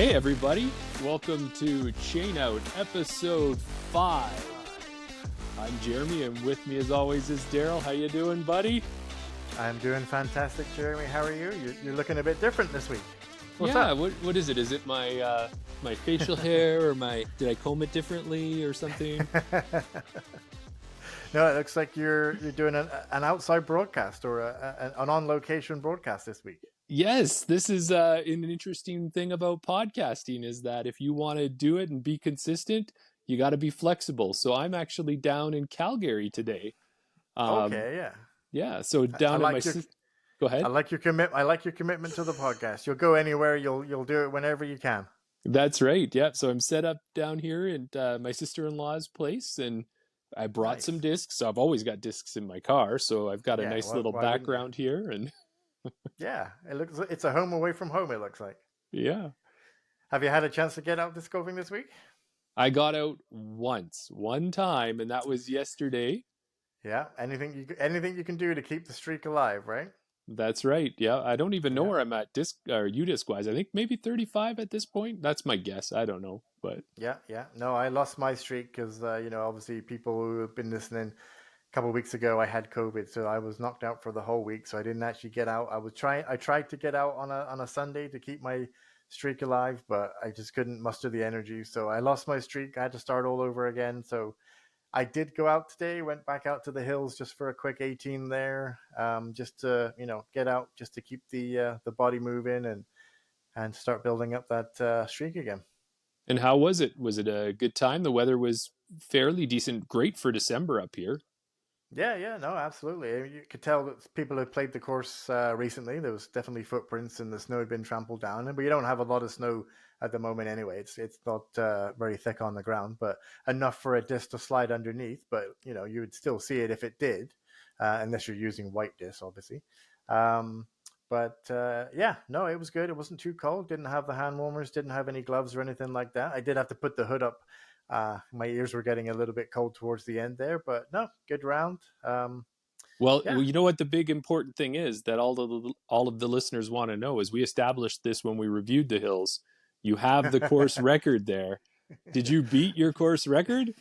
Hey everybody, welcome to Chain Out episode 5. I'm Jeremy, and with me as always is Daryl. How you doing, buddy? I'm doing fantastic, Jeremy. How are you? You're looking a bit different this week. What's up? What is it? Is it my facial hair, or did I comb it differently or something? No, it looks like you're doing an outside broadcast or an on-location broadcast this week. Yes, this is an interesting thing about podcasting is that if you want to do it and be consistent, you got to be flexible. So I'm actually down in Calgary today. Okay, yeah. Yeah, so down at my... Go ahead. I like your commitment to the podcast. You'll go anywhere. You'll do it whenever you can. That's right. Yeah. So I'm set up down here at my sister-in-law's place, and I brought some discs. So I've always got discs in my car, so I've got a nice little background here. And yeah, it's a home away from home. It looks like. Yeah. Have you had a chance to get out disc golfing this week? I got out one time, and that was yesterday. Yeah. Anything you can do to keep the streak alive, right? That's right. Yeah. I don't even know where I'm at disc or UDisc wise. I think maybe 35 at this point. That's my guess. I don't know, but yeah. No, I lost my streak because obviously people who have been listening a couple of weeks ago, I had COVID, so I was knocked out for the whole week. So I didn't actually get out. I tried to get out on a Sunday to keep my streak alive, but I just couldn't muster the energy. So I lost my streak. I had to start all over again. So I did go out today, went back out to the hills just for a quick 18 there, just to, get out, just to keep the body moving and start building up that streak again. And how was it? Was it a good time? The weather was fairly decent, great for December up here. Yeah, no, absolutely. You could tell that people have played the course recently. There was definitely footprints and the snow had been trampled down. But you don't have a lot of snow at the moment anyway. It's not very thick on the ground, but enough for a disc to slide underneath. But, you would still see it if it did, unless you're using white disc, obviously. No, it was good. It wasn't too cold. Didn't have the hand warmers, didn't have any gloves or anything like that. I did have to put the hood up. My ears were getting a little bit cold towards the end there, but no, good round. Well, you know what the big important thing is that all of the listeners want to know is we established this when we reviewed the hills. You have the course record there. Did you beat your course record?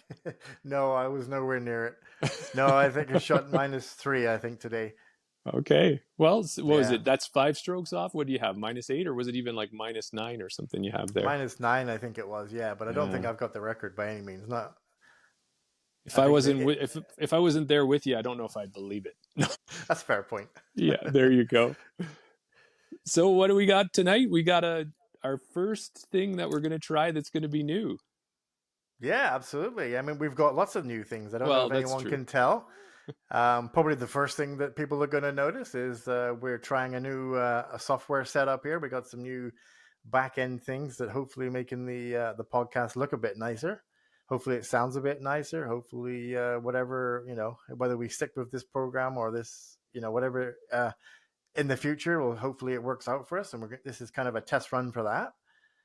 No, I was nowhere near it. No, I think I shot -3, I think, today. Okay. Well, what was it? That's 5 strokes off. What do you have? -8, or was it even like -9 or something you have there? -9, I think it was. Yeah, but I don't think I've got the record by any means. Not. If I wasn't there with you, I don't know if I'd believe it. That's a fair point. Yeah, there you go. So what do we got tonight? We got our first thing that we're going to try that's going to be new. Yeah, absolutely. I mean, we've got lots of new things. I don't know if anyone can tell. Probably the first thing that people are going to notice is we're trying a new a software setup here. We got some new back end things that hopefully making the podcast look a bit nicer. Hopefully it sounds a bit nicer. Hopefully whatever, whether we stick with this program or this, whatever in the future, well, hopefully it works out for us. And this is kind of a test run for that.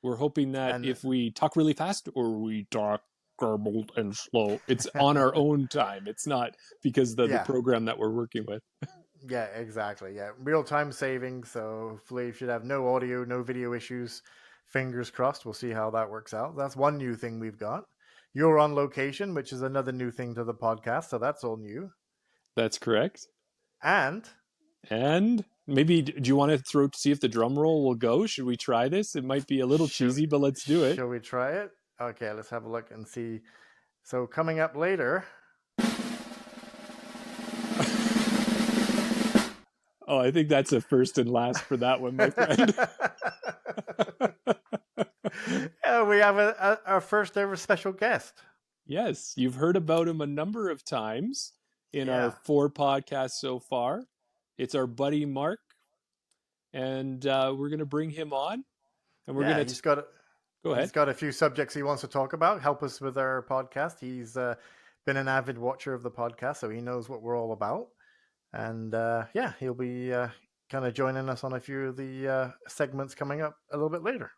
We're hoping that if we talk really fast or we talk garbled and slow, it's on our own time. It's not because of the program that we're working with. Yeah, exactly. Yeah, real-time saving. So hopefully you should have no audio, no video issues. Fingers crossed. We'll see how that works out. That's one new thing we've got. You're on location, which is another new thing to the podcast. So that's all new. That's correct. And maybe, do you want to see if the drum roll will go? Should we try this? It might be a little cheesy, but let's do it. Shall we try it? Okay, let's have a look and see. So coming up later. Oh, I think that's a first and last for that one, my friend. We have our first ever special guest. Yes, you've heard about him a number of times in our 4 podcasts so far. It's our buddy Mark, and we're going to bring him on. And we're going to... Go ahead. He's got a few subjects he wants to talk about, help us with our podcast. He's been an avid watcher of the podcast, so he knows what we're all about. And he'll be kind of joining us on a few of the segments coming up a little bit later.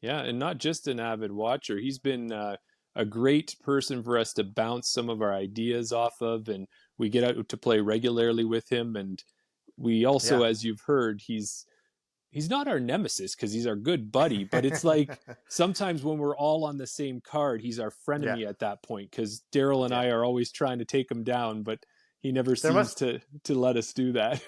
Yeah, and not just an avid watcher. He's been a great person for us to bounce some of our ideas off of, and we get out to play regularly with him. And we also, as you've heard, he's he's not our nemesis because he's our good buddy, but it's like sometimes when we're all on the same card, he's our Yeah. frenemy at that point because Daryl and Yeah. I are always trying to take him down, but he never There seems must to let us do that.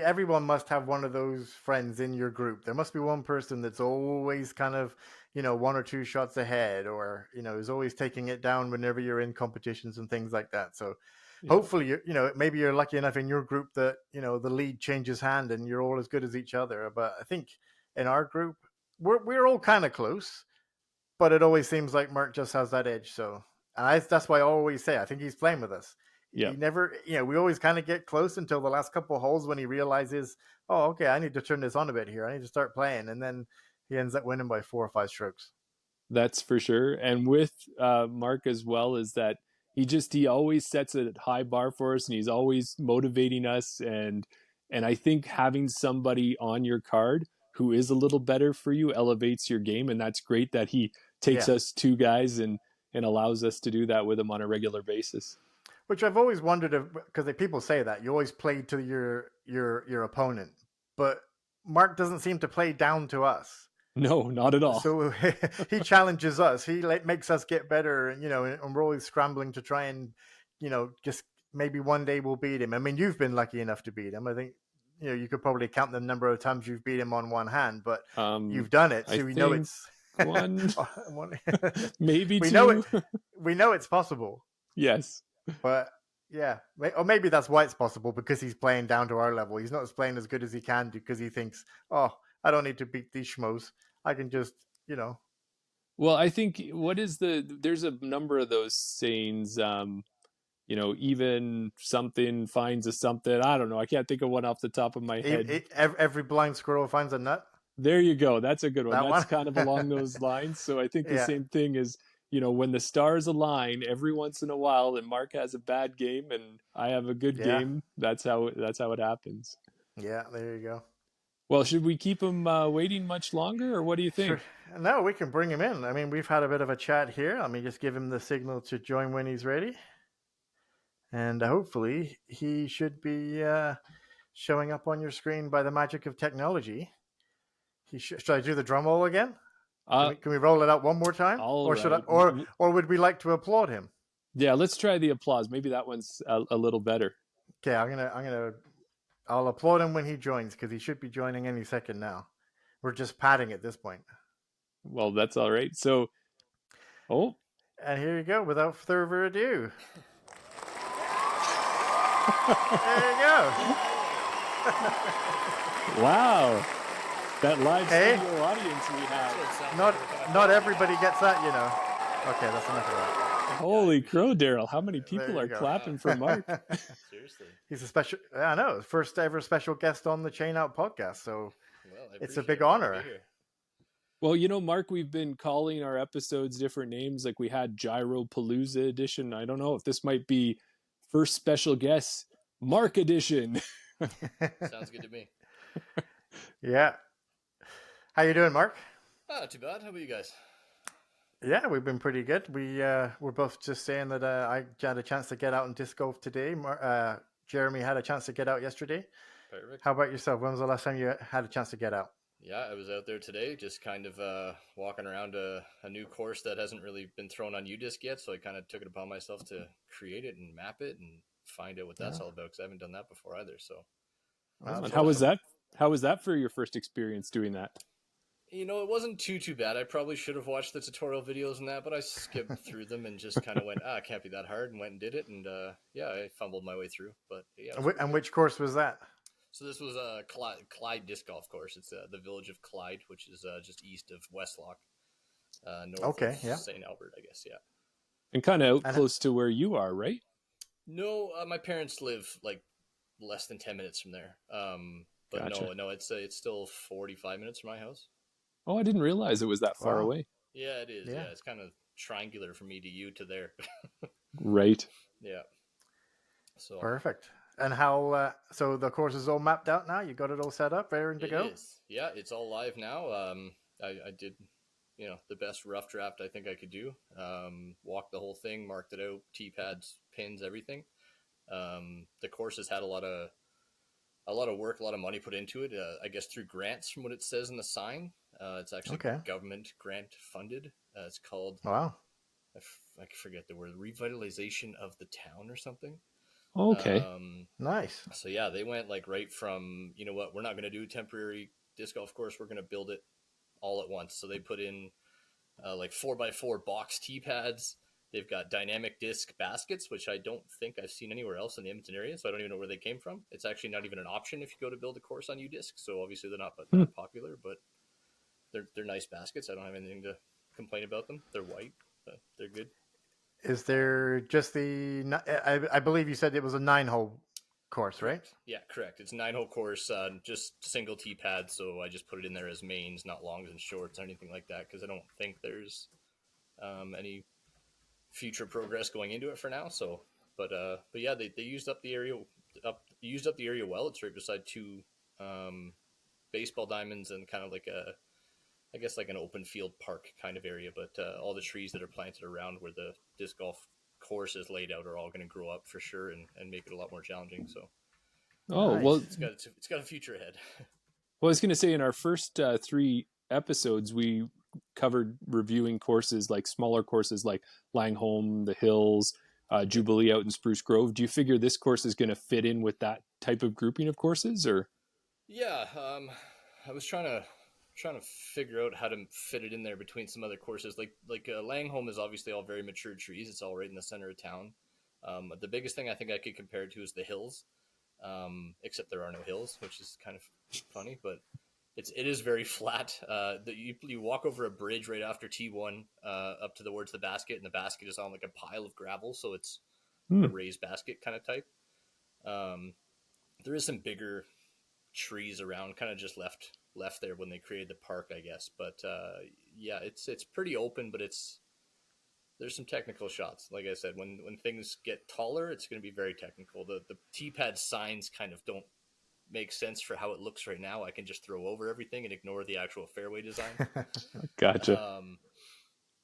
everyone must have one of those friends in your group. There must be one person that's always kind of, one or two shots ahead, or, is always taking it down whenever you're in competitions and things like that. So Yeah. hopefully, maybe you're lucky enough in your group that, the lead changes hand and you're all as good as each other. But I think in our group, we're all kind of close, but it always seems like Mark just has that edge. So, and that's why I always say, I think he's playing with us. Yeah. He never, we always kind of get close until the last couple of holes when he realizes, oh, okay, I need to turn this on a bit here. I need to start playing. And then he ends up winning by 4 or 5 strokes. That's for sure. And with Mark as well, is that he always sets a high bar for us, and he's always motivating us. And I think having somebody on your card who is a little better for you elevates your game, and that's great that he takes Yeah. us 2 guys and allows us to do that with him on a regular basis. Which I've always wondered, because people say that you always play to your opponent, but Mark doesn't seem to play down to us. No, not at all. So he challenges us. He makes us get better, and we're always scrambling to try and, just maybe one day we'll beat him. I mean, you've been lucky enough to beat him. I think, you could probably count the number of times you've beat him on one hand, but you've done it, so we know it's one, maybe we two. We know it's possible. Yes. But yeah, or maybe that's why it's possible, because he's playing down to our level. He's not playing as good as he can do because he thinks, oh, I don't need to beat these schmoes. I can just, Well, I think there's a number of those sayings, even something finds a something. I don't know. I can't think of one off the top of my head. Every blind squirrel finds a nut. There you go. That's a good one. That That's one? kind of along those lines. So I think the Yeah. same thing is, when the stars align every once in a while and Mark has a bad game and I have a good game, that's how it happens. Yeah, there you go. Well, should we keep him waiting much longer, or what do you think? Sure. No, we can bring him in. I mean, we've had a bit of a chat here. Let me just give him the signal to join when he's ready. And hopefully he should be showing up on your screen by the magic of technology. Should I do the drum roll again? Can we roll it out one more time? Or should I? Or would we like to applaud him? Yeah, let's try the applause. Maybe that one's a little better. Okay, I'll applaud him when he joins, because he should be joining any second now. We're just padding at this point. Well, that's all right. So, and here you go. Without further ado, there you go. Wow, that live studio audience we have. Not everybody gets that, Okay, that's enough of that. Holy crow, Daryl! How many people are clapping for Mark? Seriously, he's a special. I know, first ever special guest on the Chain Out podcast. So it's a big honor. Well, Mark, we've been calling our episodes different names. Like we had Gyro Palooza edition. I don't know if this might be first special guest Mark edition. Sounds good to me. Yeah. How you doing, Mark? Not too bad. How about you guys? Yeah, we've been pretty good. We're both just saying that I had a chance to get out and disc golf today. Jeremy had a chance to get out yesterday. Perfect. How about yourself? When was the last time you had a chance to get out? Yeah, I was out there today, just kind of walking around a new course that hasn't really been thrown on UDisc yet. So I kind of took it upon myself to create it and map it and find out what that's all about, because I haven't done that before either. So, how was that? How was that for your first experience doing that? It wasn't too bad. I probably should have watched the tutorial videos and that, but I skipped through them and just kind of went, it can't be that hard, and went and did it. And I fumbled my way through. But yeah. And which course was that? So this was a Clyde disc golf course. It's the village of Clyde, which is just east of Westlock, north of St. Albert, I guess. Yeah. And kind of out close to where you are, right? No, my parents live like less than 10 minutes from there. But gotcha. No, it's still 45 minutes from my house. Oh, I didn't realize it was that far away. Yeah, it is. Yeah, it's kind of triangular from me to you to there. Right. Yeah. So perfect. And how? So the course is all mapped out now. You got it all set up, ready to go. It is. Yeah, it's all live now. I did, the best rough draft I think I could do. Walked the whole thing, marked it out, tee pads, pins, everything. The course has had a lot of a lot of work, a lot of money put into it. I guess through grants, from what it says in the sign. It's actually government grant funded. It's called I forget the word, revitalization of the town or something. Okay. Nice. So yeah, they went like right from, you know what, we're not going to do a temporary disc golf course. We're going to build it all at once. So they put in like 4x4 box tee pads. They've got dynamic disc baskets, which I don't think I've seen anywhere else in the Edmonton area. So I don't even know where they came from. It's actually not even an option if you go to build a course on UDisc. So obviously they're not that popular, but they're nice baskets. I don't have anything to complain about them. They're white, but they're good. Is there just I believe you said it was a 9-hole course, correct. Right? Yeah, correct. It's a 9-hole course, just single tee pads. So I just put it in there as mains, not longs and shorts or anything like that, because I don't think there's any future progress going into it for now. So, but yeah, they used up the area well. It's right beside two baseball diamonds and kind of like I guess like an open field park kind of area. But all the trees that are planted around where the disc golf course is laid out are all going to grow up for sure and make it a lot more challenging. So, well, it's got a future ahead. Well, I was going to say in our first 3 episodes, we covered reviewing courses like smaller courses like Langholm, the Hills, Jubilee out in Spruce Grove. Do you figure this course is going to fit in with that type of grouping of courses, or? Yeah, I was trying to figure out how to fit it in there between some other courses. Like Langholm is obviously all very mature trees. It's all right in the center of town. The biggest thing I think I could compare it to is the Hills, except there are no hills, which is kind of funny, but it is very flat. You walk over a bridge right after T1 up towards the basket, and the basket is on like a pile of gravel, so it's a raised basket kind of type. There is some bigger trees around, kind of just left there when they created the park, I guess. But yeah, it's pretty open, but there's some technical shots. Like I said, when things get taller, it's going to be very technical. The tee pad signs kind of don't make sense for how it looks right now. I can just throw over everything and ignore the actual fairway design. Gotcha.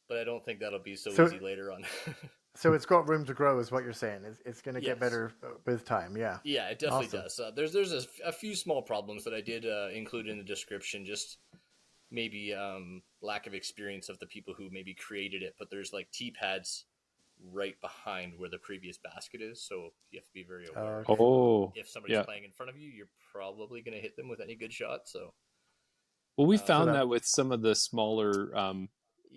But I don't think that'll be so easy later on. So it's got room to grow, is what you're saying. It's going to get better with time. Yeah. Yeah, it definitely does. There's a few small problems that I did include in the description. Just maybe lack of experience of the people who maybe created it. But there's like tee pads right behind where the previous basket is, so you have to be very aware. If somebody's playing in front of you, you're probably going to hit them with any good shot. So, well, we found that with some of the smaller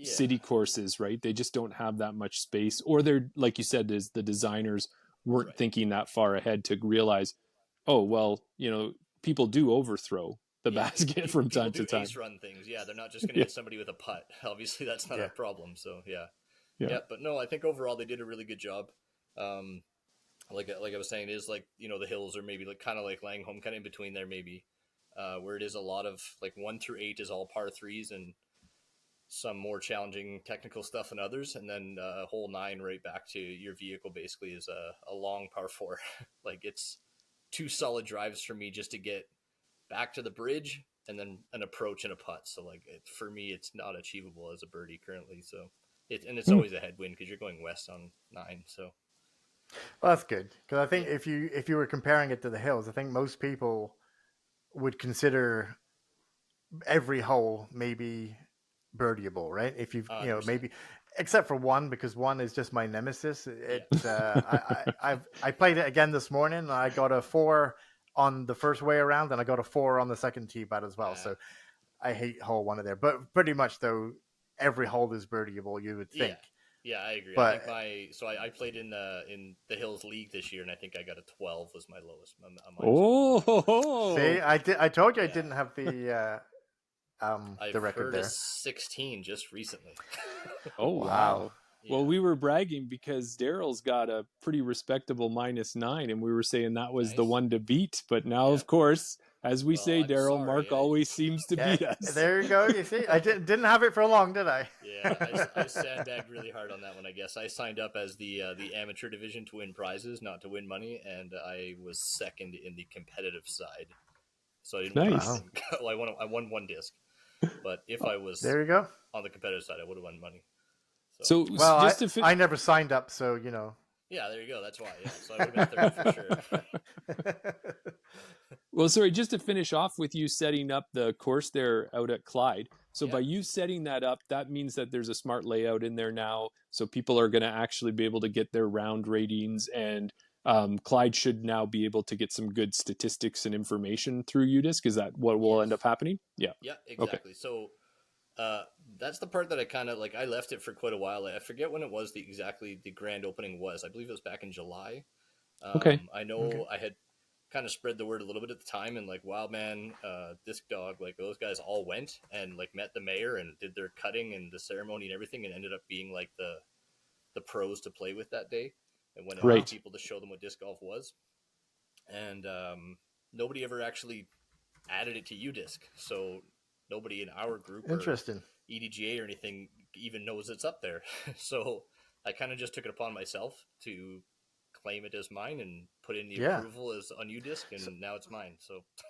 city courses, right? They just don't have that much space, or they're, like you said, is the designers weren't thinking that far ahead to realize, oh well, people do overthrow the basket from time to time. Ace run things, they're not just going to hit somebody with a putt. Obviously, that's not a problem. So yeah, but no, I think overall they did a really good job. Like I was saying, it is like the Hills are maybe like kind of like Langholm, kind of in between there, maybe where it is a lot of like 1 through 8 is all par 3s and some more challenging technical stuff than others, and then hole 9 right back to your vehicle basically is a long par 4. Like it's 2 solid drives for me just to get back to the bridge and then an approach and a putt. So like for me, it's not achievable as a birdie currently. So it's always a headwind because you're going west on 9. So well, that's good, because I think if you were comparing it to the Hills, I think most people would consider every hole maybe birdieable, right? If you've maybe, except for 1, because 1 is just my nemesis. I played it again this morning, and I got a 4 on the first way around, and I got a 4 on the second tee pad as well. So I hate hole 1 of there, but pretty much though every hole is birdieable, you would think. Yeah, I agree. But I think I played in the Hills League this year, and I think I got a 12 was my lowest. See, I told you I didn't have the record there. 16 just recently. Oh wow. Yeah. Well, we were bragging because Daryl's got a pretty respectable -9, and we were saying that was the one to beat. But now, of course, as we say, Daryl, Mark always seems to beat us. There you go. You see, I didn't have it for long, did I? Yeah, I sandbagged really hard on that one, I guess. I signed up as the amateur division to win prizes, not to win money, and I was second in the competitive side. So I didn't win. Well, I won 1 disc. But if I was there you go on the competitive side, I would have won money. So well, I never signed up, so Yeah, there you go. That's why. Yeah, so I would have been 30 for sure. Well, sorry, just to finish off with you setting up the course there out at Clyde. So Yeah. by you setting that up, that means that there's a smart layout in there now. So people are going to actually be able to get their round ratings, and Clyde should now be able to get some good statistics and information through UDisc. Is that what will end up happening? Yeah. Yeah, Okay. exactly. So that's the part that I kind of like. I left it for quite a while. I forget when it was the grand opening was. I believe it was back in July. Okay. I know I had kind of spread the word a little bit at the time, and like Wildman, Disc Dog, like those guys all went and like met the mayor and did their cutting and the ceremony and everything, and ended up being like the pros to play with that day, and went out Right. to people to show them what disc golf was. And nobody ever actually added it to UDisc, so nobody in our group or Interesting. EDGA or anything even knows it's up there. So I kind of just took it upon myself to claim it as mine and put in the approval as on UDisc, and now it's mine.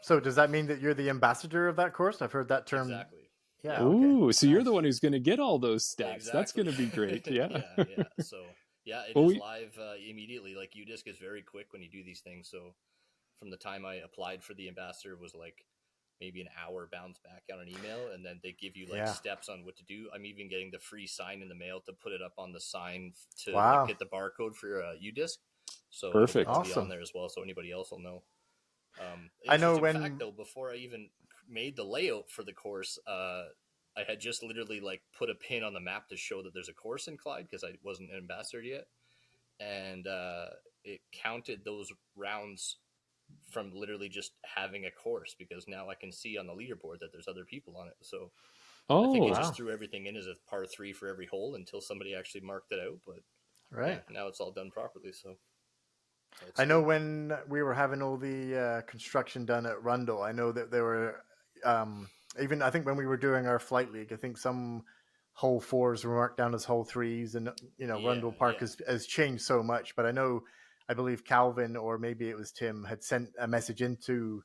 So does that mean that you're the ambassador of that course? I've heard that term. Exactly. Yeah. Ooh, Okay. so you're the one who's going to get all those stats. Exactly. That's going to be great. Yeah. Yeah. So yeah, it is live immediately. Like UDisc is very quick when you do these things. So from the time I applied for the ambassador was like maybe an hour bounce back on an email, and then they give you like steps on what to do. I'm even getting the free sign in the mail to put it up on the sign to like, get the barcode for UDisc. So perfect. It'll be on there as well, so anybody else will know. I know when fact, though, before I even made the layout for the course, I had just literally like put a pin on the map to show that there's a course in Clyde because I wasn't an ambassador yet, and it counted those rounds from literally just having a course, because now I can see on the leaderboard that there's other people on it. So I think it just threw everything in as a par 3 for every hole until somebody actually marked it out. But now it's all done properly. So I know when we were having all the construction done at Rundle, I know that there were even, I think when we were doing our flight league, I think some hole 4s were marked down as hole 3s, and Rundle Park has changed so much. But I believe Calvin, or maybe it was Tim, had sent a message into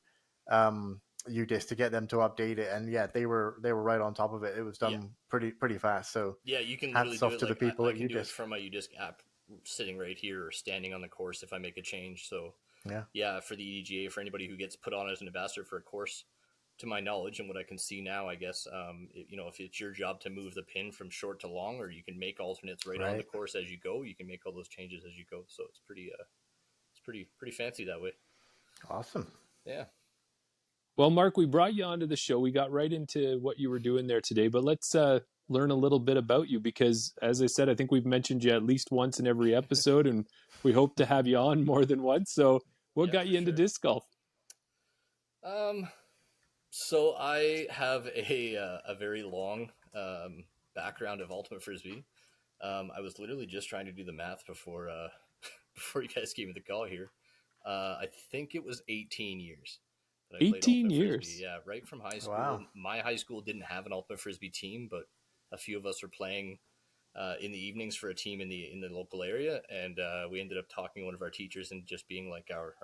UDisc to get them to update it, and they were right on top of it. It was done pretty fast. So you can hats off to the people I at can do it UDisc from my UDisc app, sitting right here or standing on the course if I make a change. So for the EDGA, for anybody who gets put on as an ambassador for a course, to my knowledge and what I can see now, I guess if it's your job to move the pin from short to long, or you can make alternates right on the course as you go, you can make all those changes as you go. So it's pretty fancy that way. Awesome. Yeah. Well, Mark, we brought you onto the show. We got right into what you were doing there today, but let's learn a little bit about you, because as I said, I think we've mentioned you at least once in every episode, and we hope to have you on more than once. So what got you into disc golf? So I have a very long background of Ultimate Frisbee. I was literally just trying to do the math before before you guys gave me the call here. I think it was 18 years. 18 years? Frisbee. Yeah, right from high school. Wow. My high school didn't have an Ultimate Frisbee team, but a few of us were playing in the evenings for a team in the local area, and we ended up talking to one of our teachers and just being like our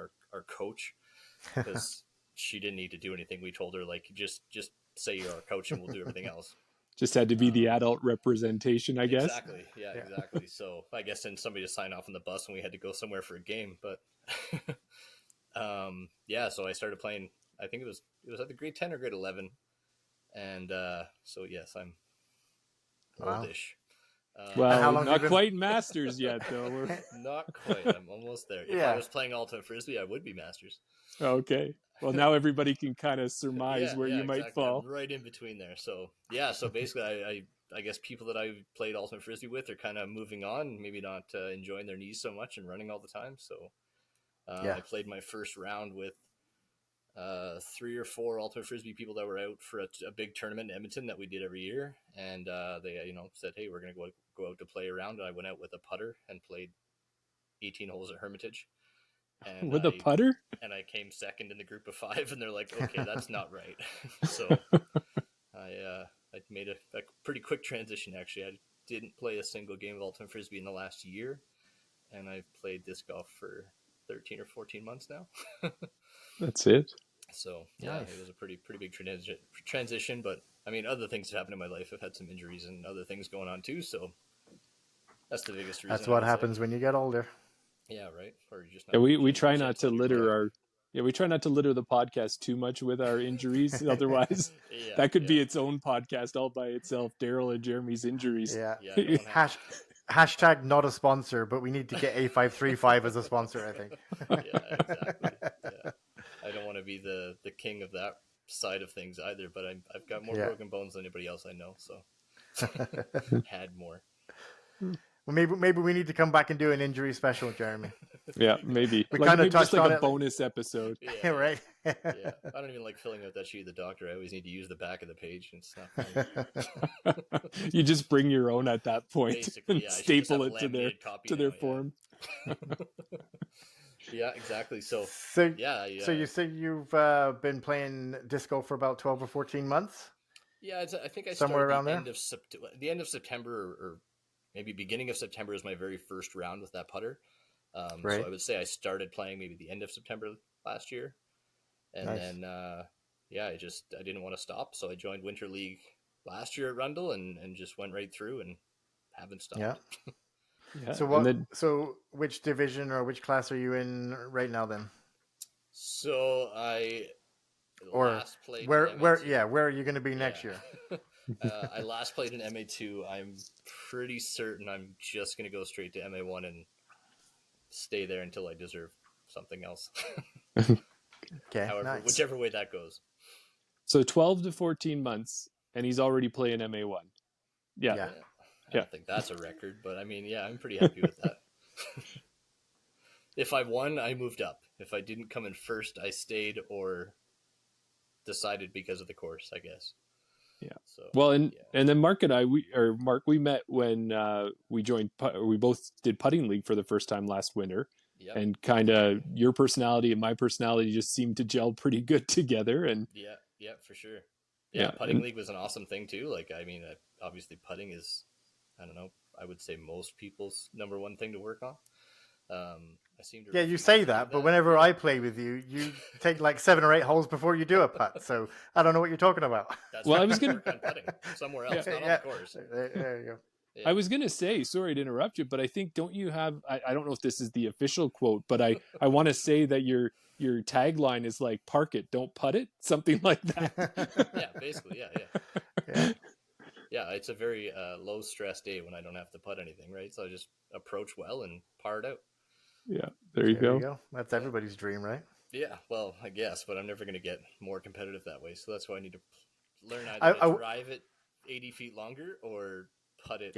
coach, because she didn't need to do anything. We told her, like, just say you're our coach and we'll do everything else. Just had to be the adult representation, I guess. Exactly. Yeah, exactly. So I guess then somebody to sign off on the bus when we had to go somewhere for a game. But so I started playing. I think it was either grade 10 or grade 11, and so yes, I'm oldish. Well, not quite masters yet, though. Not quite. I'm almost there. If I was playing Ultimate Frisbee, I would be masters. Okay. Well, now everybody can kind of surmise where you might fall. I'm right in between there. So so basically, I guess people that I played Ultimate Frisbee with are kind of moving on, maybe not enjoying their knees so much and running all the time. So I played my first round with 3 or 4 Ultimate Frisbee people that were out for a big tournament in Edmonton that we did every year, and they said, hey, we're gonna go out to play around. And I went out with a putter and played 18 holes at Hermitage. And with a putter? And I came second in the group of 5, and they're like, okay, that's not right. So I made a pretty quick transition, actually. I didn't play a single game of Ultimate Frisbee in the last year, and I've played disc golf for 13 or 14 months now. That's it. So nice. It was a pretty big transition, but I mean, other things have happened in my life. I've had some injuries and other things going on too, so that's the biggest reason. That's what happens when you get older. Yeah, right. Or you're just Yeah, not we try not to gentle on your litter putter. our yeah, we try not to litter the podcast too much with our injuries. Otherwise, Yeah, that could be yeah, its own podcast all by itself. Daryl and Jeremy's injuries. Yeah. yeah. I don't want to have. Hashtag not a sponsor, but we need to get A535 as a sponsor, I think. Yeah, exactly. Yeah, I don't want to be the king of that side of things either. But I've got more Yeah. broken bones than anybody else I know. So had more. Well, maybe we need to come back and do an injury special, Jeremy. Yeah, maybe. We Like kind of maybe just touched like on a it. bonus episode. Yeah, Right? yeah. I don't even like filling out that sheet of the doctor. I always need to use the back of the page and stuff. You just bring your own at that point Basically, and yeah. I should just staple have it a to their laminated copy now, form. Yeah, exactly. So yeah, So you say you've been playing disc golf for about 12 or 14 months? yeah. I think I Somewhere started around there? the end of September, or maybe beginning of September is my very first round with that putter. Right. So I would say I started playing maybe the end of September last year, and Nice. then yeah, I didn't want to stop, so I joined Winter League last year at Rundle and just went right through and haven't stopped. Yeah. Yeah. So what? So which division or which class are you in right now then? So I Or last played where in where MA2. yeah, where are you going to be next Yeah. year? I last played in MA2. I'm pretty certain I'm just going to go straight to MA1 and stay there until I deserve something else. Okay, However, nice. whichever way that goes. So 12 to 14 months, and he's already playing MA1. Yeah. Yeah. I don't think that's a record, but I mean, yeah, I'm pretty happy with that. If I won, I moved up. If I didn't come in first, I stayed or decided because of the course, I guess. Yeah. So Well, and yeah. and then Mark and I, we met when we joined. We both did putting league for the first time last winter, Yep. and kind of your personality and my personality just seemed to gel pretty good together. And yeah, for sure. Yeah, putting league was an awesome thing too. Like, I mean, obviously putting is, I don't know, I would say most people's number one thing to work on. I seem to. Yeah, you say that, but whenever I play with you, you take like 7 or 8 holes before you do a putt. So I don't know what you're talking about. That's Well, why I was gonna work on putting somewhere else, not on the course. There you go. Yeah. I was gonna say, sorry to interrupt you, but I think don't you have? I don't know if this is the official quote, but I want to say that your tagline is like "Park it, don't putt it," something like that. Yeah, basically, yeah. Yeah, it's a very low stress day when I don't have to putt anything, right? So I just approach well and par it out. Yeah, there you go. That's everybody's dream, right? Yeah, well, I guess, but I'm never going to get more competitive that way. So that's why I need to learn either to drive it 80 feet longer or putt it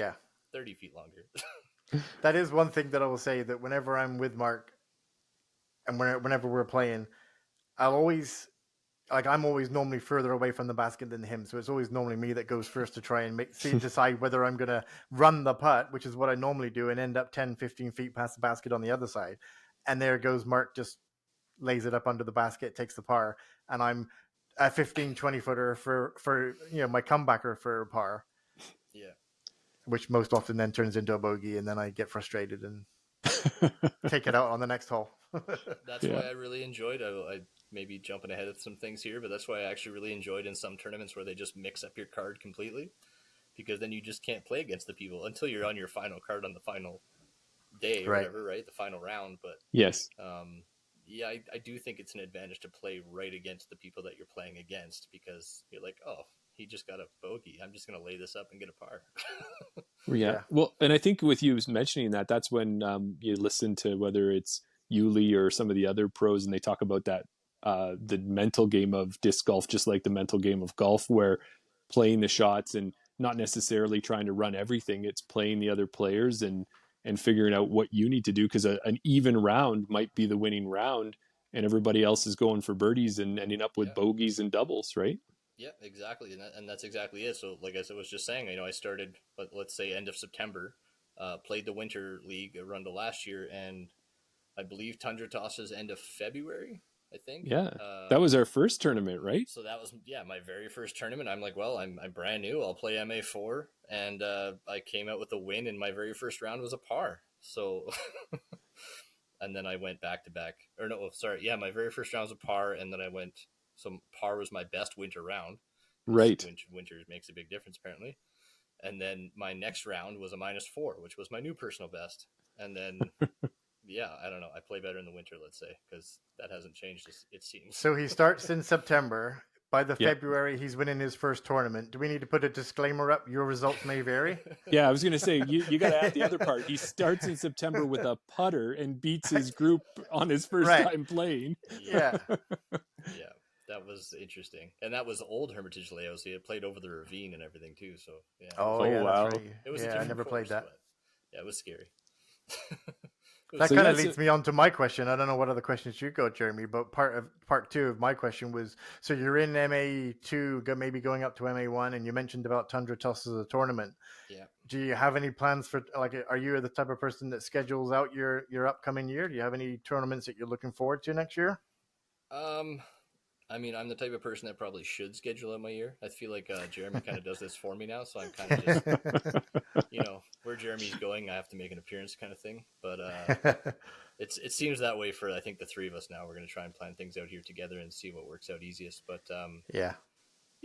30 feet longer. That is one thing that I will say, that whenever I'm with Mark and whenever we're playing, I'm always normally further away from the basket than him. So it's always normally me that goes first to try and decide whether I'm going to run the putt, which is what I normally do, and end up 10, 15 feet past the basket on the other side. And there goes Mark, just lays it up under the basket, takes the par. And I'm a 15, 20 footer for my comebacker for a par. Yeah. Which most often then turns into a bogey, and then I get frustrated and take it out on the next hole. That's why I really enjoyed, I maybe jumping ahead of some things here, but that's why I actually really enjoyed in some tournaments where they just mix up your card completely, because then you just can't play against the people until you're on your final card on the final day or whatever, right? The final round. But yes. Yeah, I do think it's an advantage to play right against the people that you're playing against, because you're like, oh, he just got a bogey. I'm just going to lay this up and get a par. Yeah. Well, and I think with you mentioning that, that's when you listen to whether it's Yuli or some of the other pros, and they talk about that the mental game of disc golf, just like the mental game of golf, where playing the shots and not necessarily trying to run everything. It's playing the other players and figuring out what you need to do, because an even round might be the winning round, and everybody else is going for birdies and ending up with bogeys and doubles, right? Yeah, exactly. And that's exactly it. So like I was just saying, I started, let's say end of September, played the Winter League at Rundle last year, and I believe Tundra Tosses end of February, I think. Yeah, that was our first tournament, right? So that was, my very first tournament. I'm like, well, I'm brand new. I'll play MA4. And I came out with a win, and my very first round was a par. So, and then I went back to back. Or no, sorry. Yeah, my very first round was a par, and then I went, so par was my best winter round. Right. Winter makes a big difference, apparently. And then my next round was a -4, which was my new personal best. And then yeah, I don't know. I play better in the winter, let's say, because that hasn't changed, it seems. So he starts in September. By the Yep. February, he's winning his first tournament. Do we need to put a disclaimer up? Your results may vary. Yeah, I was going to say, you got to add the other part. He starts in September with a putter and beats his group on his first Right. time playing. Yeah. Yeah, that was interesting. And that was old Hermitage layout, so he had played over the ravine and everything too. So yeah. Oh, Oh, yeah, wow. that's right. It was a Yeah, I different never played course, that. but yeah, it was scary. That So kind of that's leads me on to my question. I don't know what other questions you got, Jeremy, but part two of my question was: so you're in MA2, maybe going up to MA1, and you mentioned about Tundra Toss as a tournament. Yeah. Do you have any plans for, like, are you the type of person that schedules out your upcoming year? Do you have any tournaments that you're looking forward to next year? I mean, I'm the type of person that probably should schedule out my year. I feel like Jeremy kind of does this for me now, so I'm kind of just, where Jeremy's going, I have to make an appearance kind of thing. But it seems that way for, I think, the three of us now. We're going to try and plan things out here together and see what works out easiest. But yeah,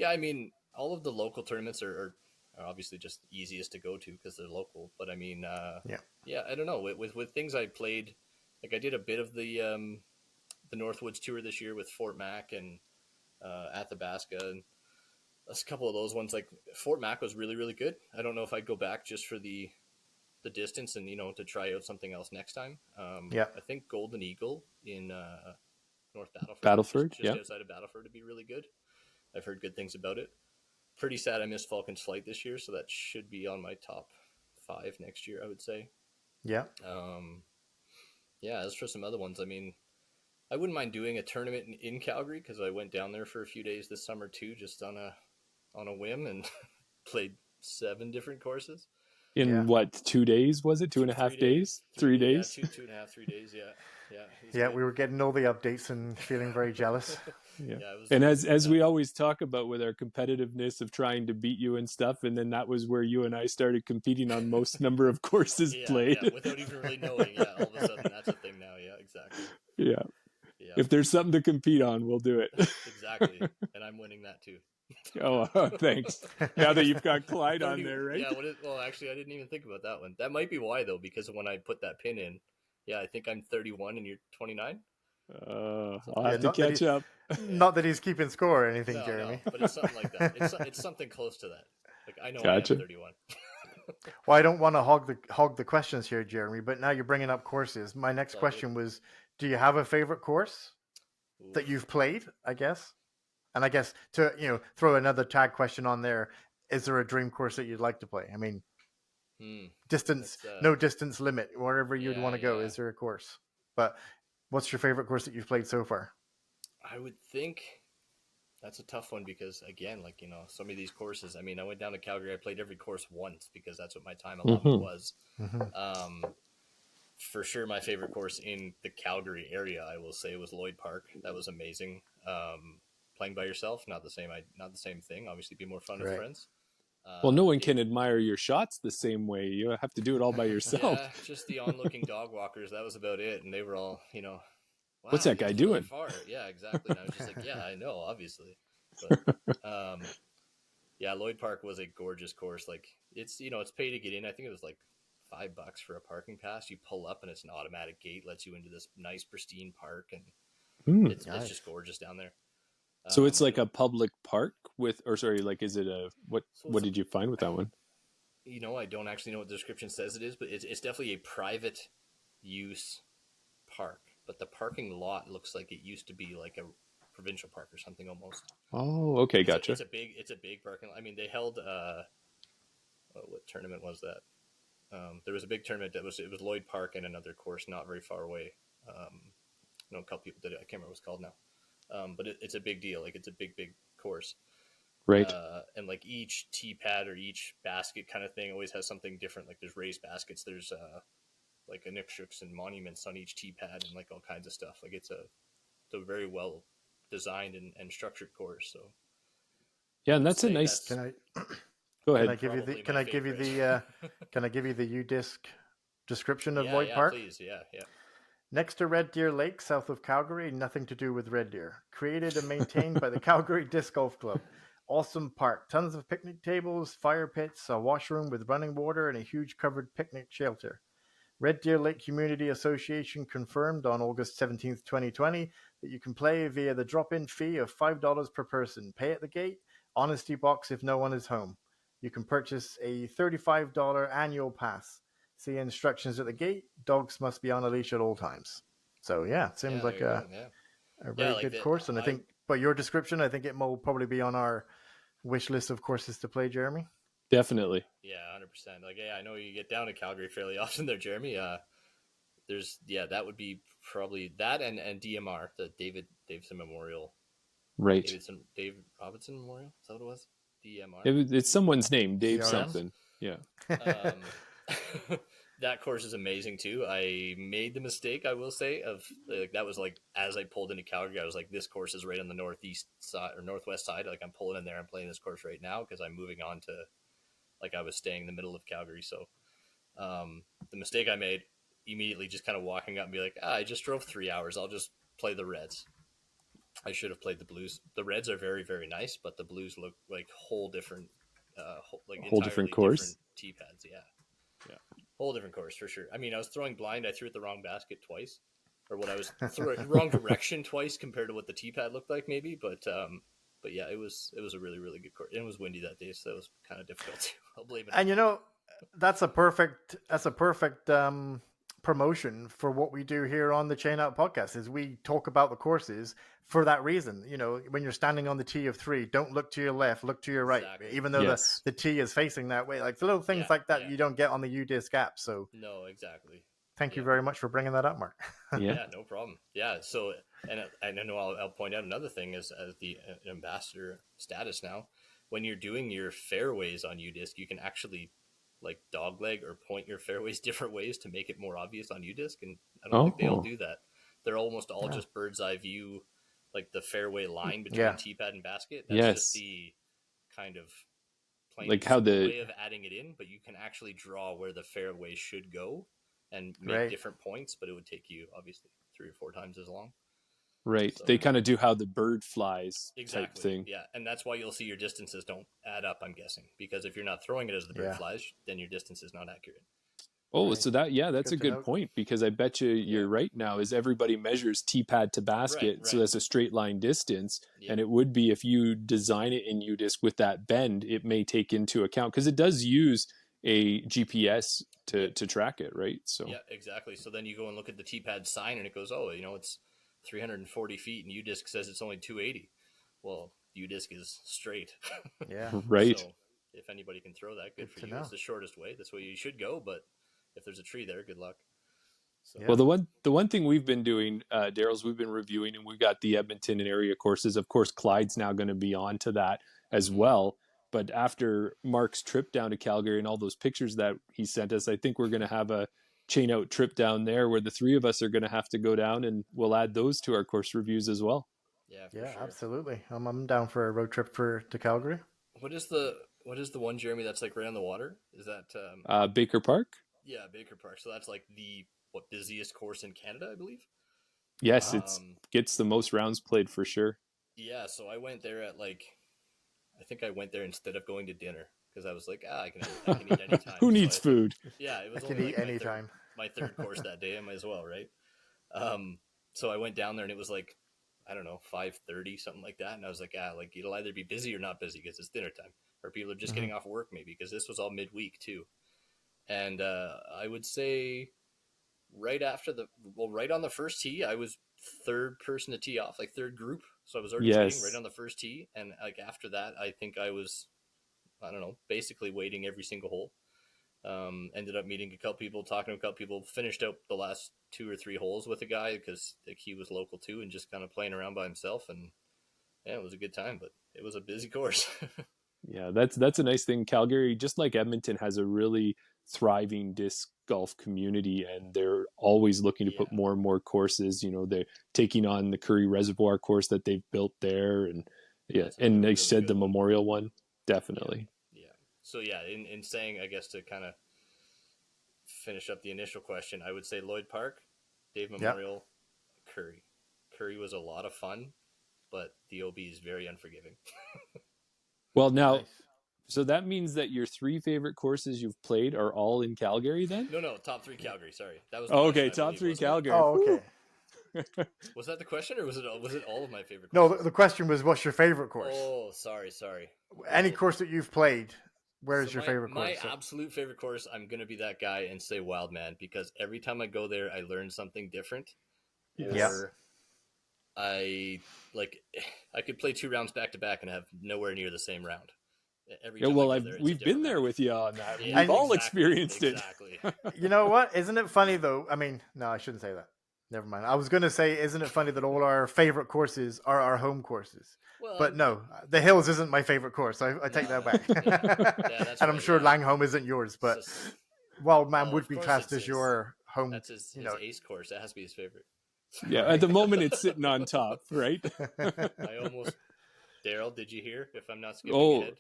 I mean, all of the local tournaments are obviously just easiest to go to because they're local. But I mean, yeah, I don't know. With things I played, like I did a bit of the Northwoods tour this year with Fort Mac and Athabasca, and a couple of those ones. Like Fort Mac was really, really good. I don't know if I'd go back just for the distance and to try out something else next time. I think Golden Eagle in North Battleford, just outside of Battleford, to be really good. I've heard good things about it. Pretty sad I missed Falcon's Flight this year, so that should be on my top 5 next year, I would say. Yeah. As for some other ones, I mean, I wouldn't mind doing a tournament in Calgary because I went down there for a few days this summer too, just on a whim, and played 7 different courses. in what, 2 days? Was it 2.5 days? 3 days? Yeah, 2.5, 3 days. Yeah. Yeah, we were getting all the updates and feeling very jealous. Yeah. It was, And as we always talk about with our competitiveness of trying to beat you and stuff, and then that was where you and I started competing on most number of courses played. Yeah, without even really knowing. Yeah, all of a sudden that's a thing now. Yeah, exactly. Yeah. If there's something to compete on, we'll do it. Exactly. And I'm winning that too. Oh, thanks. Now that you've got Clyde on there, right? Yeah, well, actually, I didn't even think about that one. That might be why, though, because when I put that pin in, I think I'm 31 and you're 29. I'll have to catch up. Not that he's keeping score or anything, Jeremy. No, but it's something like that. It's something close to that. Like, I know Gotcha. I am 31. Well, I don't want to hog the questions here, Jeremy, but now you're bringing up courses. My next question was, do you have a favorite course that you've played, I guess? And I guess to throw another tag question on there, is there a dream course that you'd like to play? I mean, distance, no distance limit, wherever you'd want to go. Is there a course? But what's your favorite course that you've played so far? I would think that's a tough one because, again, like, some of these courses, I mean, I went down to Calgary. I played every course once because that's what my time allotment was. For sure, my favorite course in the Calgary area, I will say, was Lloyd Park. That was amazing. Playing by yourself, not the same thing. Obviously, be more fun with friends. Well, no one can admire your shots the same way. You have to do it all by yourself. Yeah, just the onlooking dog walkers. That was about it. And they were all, wow, what's that guy doing? Far. Yeah, exactly. And I was just like, yeah, I know, obviously. But, Lloyd Park was a gorgeous course. Like, it's, it's pay to get in. I think it was like $5 for a parking pass. You pull up and it's an automatic gate, lets you into this nice, pristine park. And it's just gorgeous down there. So it's like a public park is it what did you find with that one? I don't actually know what the description says it is, but it's definitely a private use park. But the parking lot looks like it used to be like a provincial park or something almost. Oh, okay, gotcha. It's a big parking lot. I mean, they held what tournament was that? There was a big tournament it was Lloyd Park and another course not very far away. A couple people did it. I can't remember what it's called now. But it's a big deal. Like, it's a big course. Right. And like each tee pad or each basket kind of thing always has something different. Like, there's raised baskets. There's like initials and monuments on each tee pad and like all kinds of stuff. Like, it's a very well designed and structured course. So yeah, and that's a nice. Go ahead. Can I give you the UDisc description of Lloyd Park? Please. Yeah. Next to Red Deer Lake, south of Calgary, nothing to do with Red Deer. Created and maintained by the Calgary Disc Golf Club. Awesome park. Tons of picnic tables, fire pits, a washroom with running water, and a huge covered picnic shelter. Red Deer Lake Community Association confirmed on August 17th, 2020, that you can play via the drop-in fee of $5 per person. Pay at the gate, honesty box if no one is home. You can purchase a $35 annual pass. See instructions at the gate. Dogs must be on a leash at all times. So yeah, it seems like a very like good that. course. And I think, by your description, I think it will probably be on our wish list of courses to play, Jeremy. Definitely. Yeah, 100%. Like, yeah, I know you get down to Calgary fairly often there, Jeremy. That would be probably that and DMR, the Davidson Memorial. Right. Dave Robinson Memorial. Is that what it was? DMR. It's someone's name, Dave DRM. something. Yeah. That course is amazing too. I made the mistake, I will say, of that was like as I pulled into Calgary, I was like, this course is right on the northeast side or northwest side. Like, I'm pulling in there, I'm playing this course right now because I'm moving on to, like, I was staying in the middle of Calgary. So the mistake I made, immediately just kind of walking up and be like, I just drove 3 hours, I'll just play the Reds. I should have played the Blues. The Reds are very, very nice, but the Blues look like whole different different course. Different tee pads. Yeah, whole different course for sure. I mean, I was throwing blind. I threw it the wrong basket twice, or what I was throwing wrong direction twice compared to what the tee pad looked like, maybe. But yeah, it was a really, really good course. And it was windy that day, so it was kind of difficult too. I'll blame it. And that's a perfect promotion for what we do here on the Chain Out podcast. Is we talk about the courses for that reason. When you're standing on the tee of 3, don't look to your left, look to your right. Exactly. Even though the tee is facing that way, like the little things like that you don't get on the UDisc app. So no, exactly. Thank you very much for bringing that up, Mark. Yeah, no problem. Yeah, so and I know I'll point out another thing is, as the ambassador status now, when you're doing your fairways on UDisc, you can actually like dogleg or point your fairways different ways to make it more obvious on UDisc, and I don't think they all do that. They're almost all just bird's eye view, like the fairway line between tee pad and basket. That's just the kind of plain like how the way of adding it in, but you can actually draw where the fairway should go and make different points, but it would take you obviously 3 or 4 times as long. Right. So, they kind of do how the bird flies type thing. Yeah. And that's why you'll see your distances don't add up, I'm guessing. Because if you're not throwing it as the bird flies, then your distance is not accurate. Oh, so that's a good point, because I bet you're right now, is everybody measures tee pad to basket. Right. So that's a straight line distance. Yeah. And it would be, if you design it in UDisc with that bend, it may take into account, because it does use a GPS to track it, right? So yeah, exactly. So then you go and look at the tee pad sign and it goes, it's 340 feet and UDisc says it's only 280. Well, UDisc is straight. Yeah. Right. So if anybody can throw that, good for you. It's the shortest way. That's where you should go. But if there's a tree there, good luck. So, well, the one thing we've been doing, Daryl's, we've been reviewing, and we've got the Edmonton and area courses. Of course, Clyde's now going to be on to that as well. But after Mark's trip down to Calgary and all those pictures that he sent us, I think we're going to have a chain out trip down there where the 3 of us are going to have to go down, and we'll add those to our course reviews as well. Yeah, sure. Absolutely. I'm down for a road trip to Calgary. What is the one, Jeremy, that's like right on the water? Is that Baker Park? Yeah, Baker Park. So that's like the busiest course in Canada, I believe. Yes, it gets the most rounds played for sure. Yeah, so I went there at I think I went there instead of going to dinner, because I was like, I can eat anytime. Who needs food? Yeah, it was only anytime. My third course that day, I might as well, right? So I went down there and it was like, I don't know, 5:30, something like that. And I was like, it'll either be busy or not busy because it's dinner time, or people are just getting off work maybe, because this was all midweek too. And I would say right on the first tee, I was third person to tee off, like third group. So I was already waiting right on the first tee. And like after that, I think I was, I don't know, basically waiting every single hole. Ended up meeting a couple people, talking to a couple people, finished out the last 2 or 3 holes with a guy because he was local too, and just kind of playing around by himself. And yeah, it was a good time, but it was a busy course. Yeah, that's a nice thing. Calgary, just like Edmonton, has a really thriving disc golf community, and they're always looking to put more and more courses. They're taking on the Curry Reservoir course that they've built there, and and they said the Memorial one, definitely. Yeah. So yeah, in saying, I guess, to kind of finish up the initial question, I would say Lloyd Park, Dave Memorial, Curry. Curry was a lot of fun, but the OB is very unforgiving. Well, now, So that means that your 3 favorite courses you've played are all in Calgary then? No, top 3 Calgary. Sorry, that was the Oh, question, okay, I top believe, 3 wasn't it? Calgary. Oh, okay. Was that the question, or was it all of my favorite No, courses? the question was, what's your favorite course? Oh, sorry. Any course that you've played, where's So your favorite my course? absolute favorite course, I'm going to be that guy and say Wildman, because every time I go there, I learn something different. Yes. Or I could play 2 rounds back to back and have nowhere near the same round. Every time I go there, we've been there round. with you on that. Yeah, We've all exactly, experienced exactly. it. You know what? Isn't it funny though? I mean, no, I shouldn't say that. Never mind. I was going to say, isn't it funny that all our favorite courses are our home courses? Well, But no, the Hills isn't my favorite course. I take that back. that's And I'm right, sure yeah. Langholm isn't yours, but It's just- Wildman well, would of be course classed it's as your home. That's his ace course. That has to be his favorite. Yeah, at the moment it's sitting on top, right? I almost Daryl, did you hear? If I'm not skipping Oh, ahead.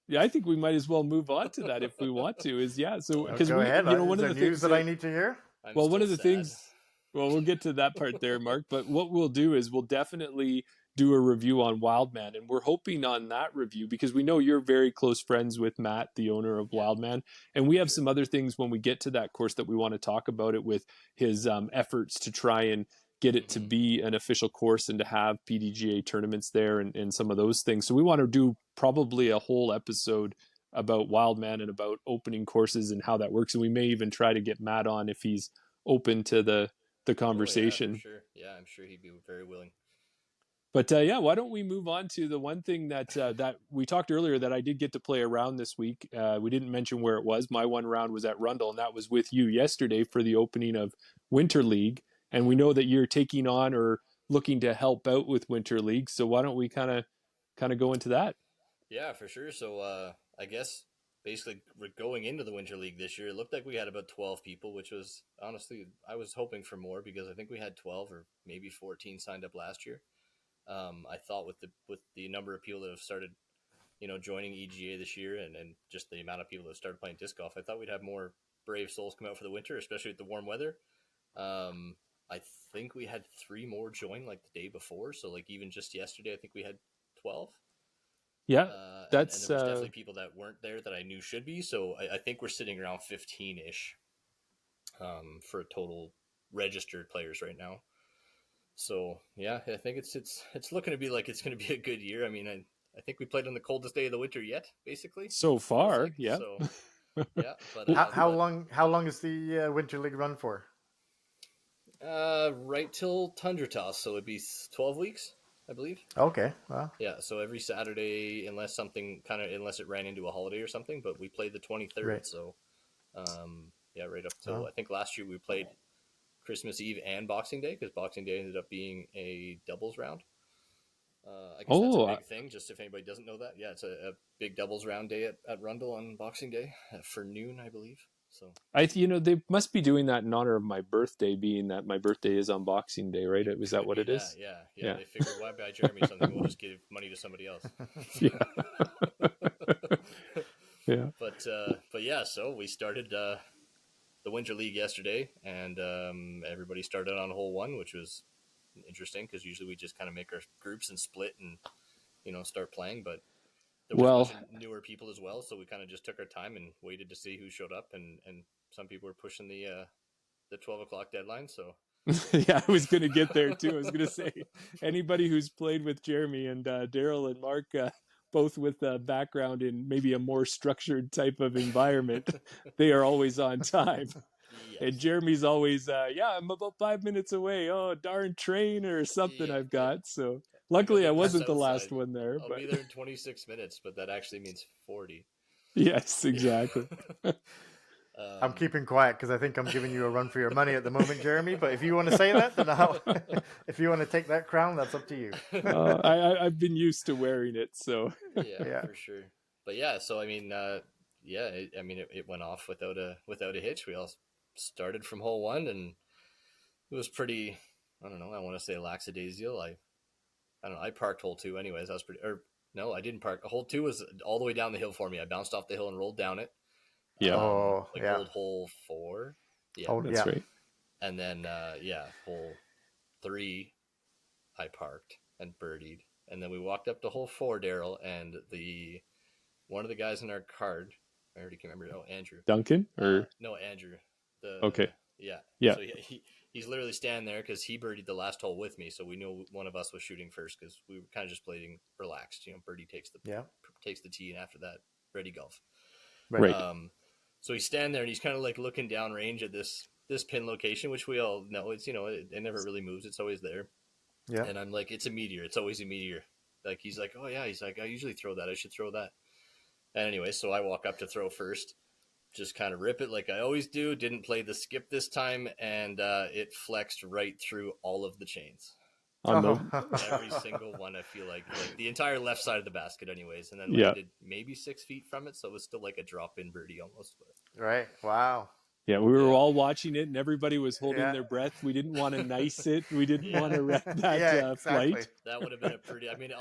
yeah, I think we might as well move on to that if we want to. So because Go ahead. one Is of there the news things that I need to hear? I'm well, one still of the sad. things, well, we'll get to that part there, Mark. But what we'll do is we'll definitely do a review on Wildman, and we're hoping on that review because we know you're very close friends with Matt, the owner of Wildman, and we have some other things when we get to that course that we want to talk about it with his efforts to try and get it to be an official course and to have PDGA tournaments there and some of those things. So we want to do probably a whole episode about Wildman and about opening courses and how that works. And we may even try to get Matt on if he's open to the conversation. Oh, yeah, for sure. Yeah, I'm sure he'd be very willing. But yeah, why don't we move on to the one thing that that we talked earlier that I did get to play around this week. We didn't mention where it was. My one round was at Rundle, and that was with you yesterday for the opening of Winter League. And we know that you're taking on or looking to help out with Winter League. So why don't we kind of go into that? Yeah, for sure. So I guess basically we're going into the Winter League this year. It looked like we had about 12 people, which was honestly, I was hoping for more because I think we had 12 or maybe 14 signed up last year. I thought with the number of people that have started, joining EDGA this year and just the amount of people that have started playing disc golf, I thought we'd have more brave souls come out for the winter, especially with the warm weather. I think we had 3 more join like the day before. So like even just yesterday, I think we had 12. Yeah, and there was definitely people that weren't there that I knew should be. So I think we're sitting around 15-ish for total registered players right now. So yeah, I think it's looking to be like it's going to be a good year. I mean, I think we played on the coldest day of the winter yet, basically. So far, like. yeah. So yeah, but How long is the Winter League run for? Right till Tundra Toss, so it'd be 12 weeks, I believe. Okay, well, Yeah, so every Saturday, unless it ran into a holiday or something, but we played the 23rd, right. so yeah, right up till I think last year we played Christmas Eve and Boxing Day because Boxing Day ended up being a doubles round. I guess that's a big thing, just if anybody doesn't know that. Yeah, it's a big doubles round day at Rundle on Boxing Day for noon, I believe. So they must be doing that in honor of my birthday, being that my birthday is on Boxing Day, right? Was that what it is? Yeah. They figured, why buy Jeremy something? We'll just give money to somebody else. Yeah. Yeah. But yeah, so we started the Winter League yesterday, and everybody started on hole 1, which was interesting because usually we just kind of make our groups and split and start playing, but there was a bunch of newer people as well, so we kind of just took our time and waited to see who showed up, and some people were pushing the 12 o'clock deadline, so yeah, I was going to get there too. I was going to say anybody who's played with Jeremy and Daryl and Mark, both with a background in maybe a more structured type of environment, they are always on time. Yes. And Jeremy's always, I'm about 5 minutes away. Oh, darn train or something I've got. So luckily I wasn't the last one there. I'll be there in 26 minutes, but that actually means 40. Yes, exactly. I'm keeping quiet because I think I'm giving you a run for your money at the moment, Jeremy. But if you want to say that, then if you want to take that crown, that's up to you. I've been used to wearing it, so yeah, for sure. But yeah, so I mean, it went off without a hitch. We all started from hole 1, and it was pretty. I don't know. I want to say lackadaisical. I don't know. I parked hole 2, anyways. I was pretty. Or no, I didn't park. Hole 2 was all the way down the hill for me. I bounced off the hill and rolled down it. Yeah. Old hole 4. Yeah. Oh, that's right. And then, hole 3, I parked and birdied. And then we walked up to hole 4, Daryl, and the one of the guys in our card, I already can't remember. Oh, Andrew. Duncan or no, Andrew. okay. Yeah. Yeah. So he's literally standing there because he birdied the last hole with me, so we knew one of us was shooting first because we were kind of just playing relaxed. Birdie takes the tee, and after that, ready golf. Right. So he's standing there and he's kind of like looking down range at this pin location, which we all know it's it never really moves. It's always there. Yeah. And I'm like, it's a meteor. It's always a meteor. Like he's like, oh yeah. He's like, I usually throw that. I should throw that. And anyway, so I walk up to throw first. Just kind of rip it like I always do. Didn't play the skip this time, and it flexed right through all of the chains. Every single one. I feel like the entire left side of the basket, anyways, and then landed maybe 6 feet from it, so it was still like a drop-in birdie almost. But. Right. Wow. Yeah, we were all watching it, and everybody was holding their breath. We didn't want to nice it. We didn't want to wreck that flight. That would have been a pretty. I mean,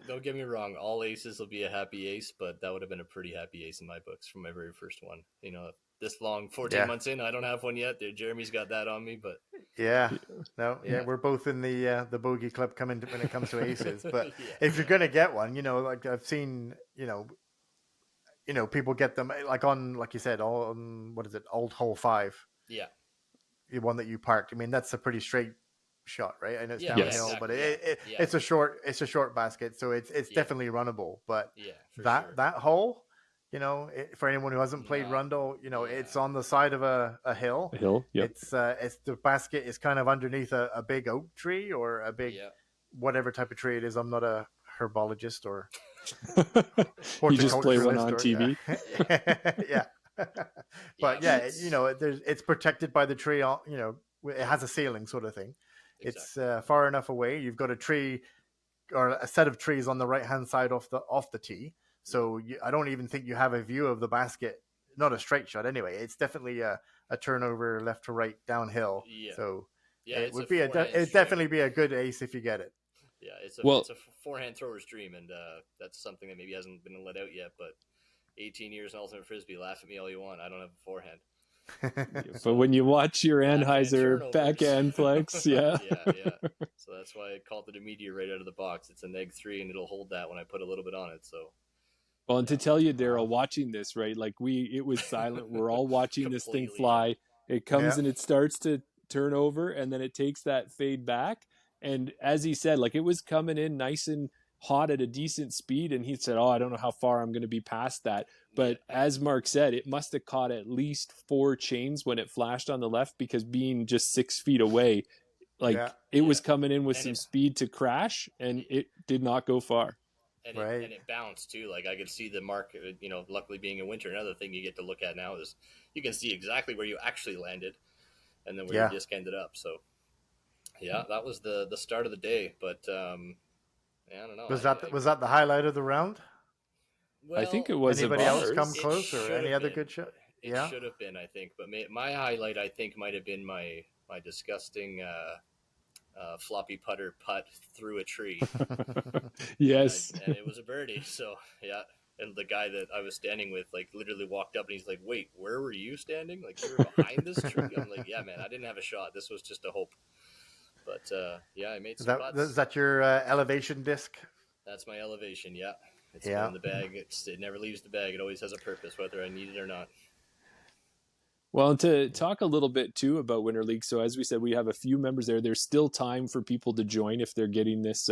don't get me wrong. All aces will be a happy ace, but that would have been a pretty happy ace in my books from my very first one. This long, 14 months in, I don't have one yet. Jeremy's got that on me, but we're both in the bogey club when it comes to aces. But if you're gonna get one, like I've seen, people get them like you said, on what is it, Old Hole 5? Yeah, the one that you parked. I mean, that's a pretty straight shot, right? I know it's downhill, but it's a short basket, so it's definitely runnable. But that hole, for anyone who hasn't played Rundle, it's on the side of a hill. A hill, yeah. It's the basket is kind of underneath a big oak tree or a big whatever type of tree it is. I'm not a herbologist or you just play one on TV. Yeah. But it's protected by the tree. It has a ceiling sort of thing. Exactly. It's far enough away. You've got a tree or a set of trees on the right hand side off the tee. So I don't even think you have a view of the basket. Not a straight shot anyway. It's definitely a turnover left to right downhill. Yeah. So it would be it'd definitely be a good ace if you get it. Yeah, it's a forehand thrower's dream, and that's something that maybe hasn't been let out yet. But 18 years in ultimate frisbee, laugh at me all you want. I don't have a forehand. But when you watch your Anheuser backhand flex, yeah. So that's why I called it a meteor right out of the box. It's a -3, and it'll hold that when I put a little bit on it. So. Well, and to tell you, Daryl, watching this, right? Like it was silent. We're all watching this thing fly. It comes and it starts to turn over, and then it takes that fade back. And as he said, like it was coming in nice and hot at a decent speed, and he said, "Oh, I don't know how far I'm going to be past that." But as Mark said, it must have caught at least 4 chains when it flashed on the left, because being just 6 feet away, it was coming in with some speed to crash, and it did not go far. And it bounced too. Like I could see the mark. Luckily being in winter, another thing you get to look at now is you can see exactly where you actually landed, and then where your disc ended up. So. Yeah, that was the start of the day, but I don't know. Was that the highlight of the round? Well, I think it was. Anybody else come close or any other good shot? It should have been, I think. But my highlight, I think, might have been my disgusting floppy putter putt through a tree. Yes, and it was a birdie. So yeah. And the guy that I was standing with, literally walked up and he's like, "Wait, where were you standing? Like, you were behind this tree?" I'm like, "Yeah, man, I didn't have a shot. This was just a hope." But I made some putts. Is that your elevation disc? That's my elevation. Yeah, it's in the bag. It never leaves the bag. It always has a purpose, whether I need it or not. Well, and to talk a little bit too about Winter League. So as we said, we have a few members there. There's still time for people to join if they're getting this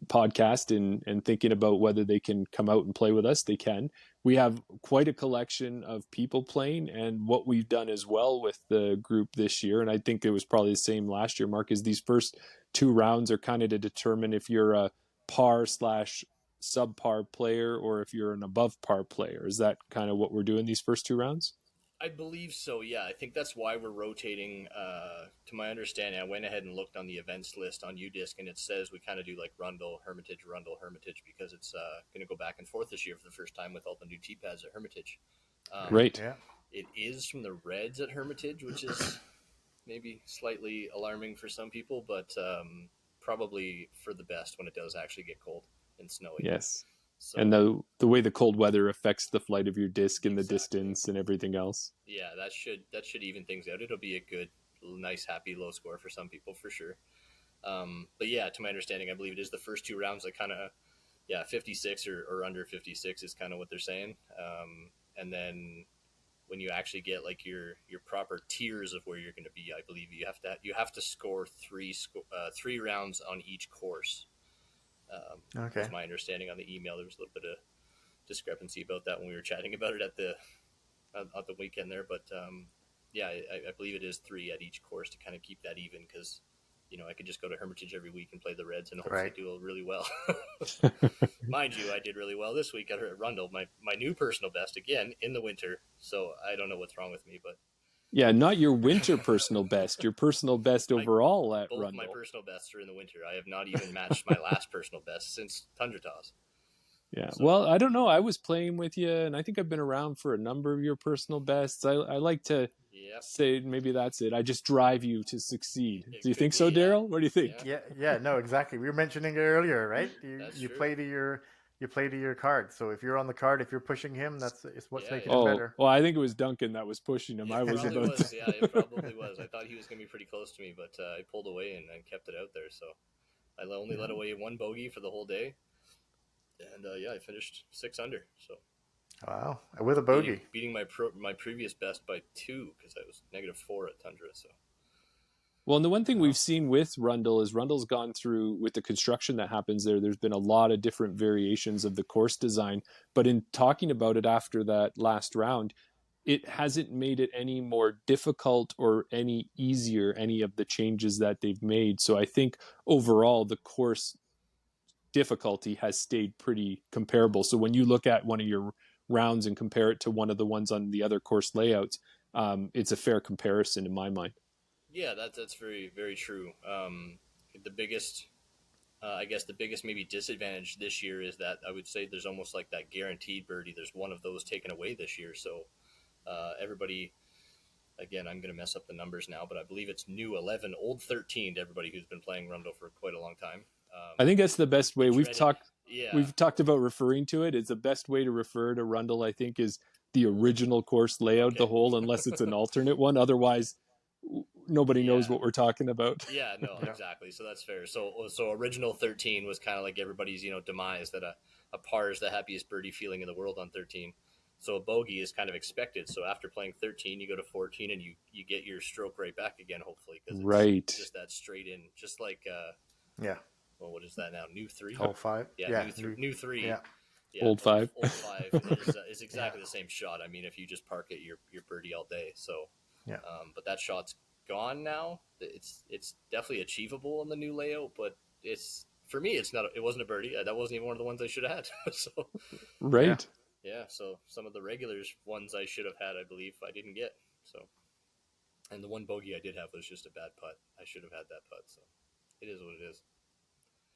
podcast and thinking about whether they can come out and play with us. They can. We have quite a collection of people playing, and what we've done as well with the group this year, and I think it was probably the same last year, Mark, is these first 2 rounds are kind of to determine if you're a par/subpar player or if you're an above par player. Is that kind of what we're doing these first 2 rounds? I believe so, yeah. I think that's why we're rotating. To my understanding, I went ahead and looked on the events list on UDisc, and it says we kind of do like Rundle, Hermitage, because it's going to go back and forth this year for the first time with all the new tee pads at Hermitage. Right. Yeah. It is from the Reds at Hermitage, which is maybe slightly alarming for some people, but probably for the best when it does actually get cold and snowy. Yes. So, and the way the cold weather affects the flight of your disc and the distance and everything else. Yeah, that should even things out. It'll be a good, nice, happy low score for some people for sure. But yeah, to my understanding, I believe it is the first 2 rounds that kind of, yeah, 56 or under 56 is kind of what they're saying. And then when you actually get like your proper tiers of where you're going to be, I believe you have to score three rounds on each course. Okay. Was my understanding on the email. There was a little bit of discrepancy about that when we were chatting about it at the weekend there, but yeah, I believe it is 3 at each course to kind of keep that even, because I could just go to Hermitage every week and play the Reds and hopefully do really well. Mind you, I did really well this week at Rundle, my new personal best again in the winter. So I don't know what's wrong with me, but Yeah, not your winter personal best, your personal best overall at both Rundle. My personal bests are in the winter. I have not even matched my last personal best since Tundra Toss. Yeah, so, well, I don't know. I was playing with you, and I think I've been around for a number of your personal bests. I like to say maybe that's it. I just drive you to succeed. Do you think so, Daryl? What do you think? Yeah, no, exactly. We were mentioning it earlier, right? You play to your card. So if you're on the card, if you're pushing him, that's what's making it better. Well, I think it was Duncan that was pushing him. Yeah, it probably was. I thought he was going to be pretty close to me, but I pulled away and kept it out there. So I only let away one bogey for the whole day. And I finished 6 under. So wow, with a bogey, beating my previous best by 2 because I was -4 at Tundra. So well, and the one thing we've seen with Rundle is Rundle's gone through, with the construction that happens there, there's been a lot of different variations of the course design. But in talking about it after that last round, it hasn't made it any more difficult or any easier, any of the changes that they've made. So I think overall the course difficulty has stayed pretty comparable. So when you look at one of your rounds and compare it to one of the ones on the other course layouts, it's a fair comparison in my mind. Yeah, that's very, very true. The biggest, I guess the biggest maybe disadvantage this year is that I would say there's almost like that guaranteed birdie. There's one of those taken away this year. So everybody, again, I'm going to mess up the numbers now, but I believe it's new 11, old 13 to everybody who's been playing Rundle for quite a long time. I think that's the best way. We've talked about referring to it. It's the best way to refer to Rundle, I think, is the original course layout, the hole, unless it's an alternate one. Otherwise, nobody knows what we're talking about. Yeah, no, exactly. So that's fair. So original 13 was kind of like everybody's, demise, that a par is the happiest birdie feeling in the world on 13. So a bogey is kind of expected. So after playing 13, you go to 14 and you get your stroke right back again, hopefully. Because it's just that straight in, just like, well, what is that now? New 3? Hole 5. Yeah, new 3. Yeah. Old 5. Old 5 is exactly the same shot. I mean, if you just park it, you're birdie all day. So, but that shot's gone now. It's definitely achievable in the new layout, but for me, it wasn't a birdie. That wasn't even one of the ones I should have had. So, right. Yeah. So some of the regulars ones I should have had, I believe, I didn't get. So, and the one bogey I did have was just a bad putt. I should have had that putt. So, it is what it is.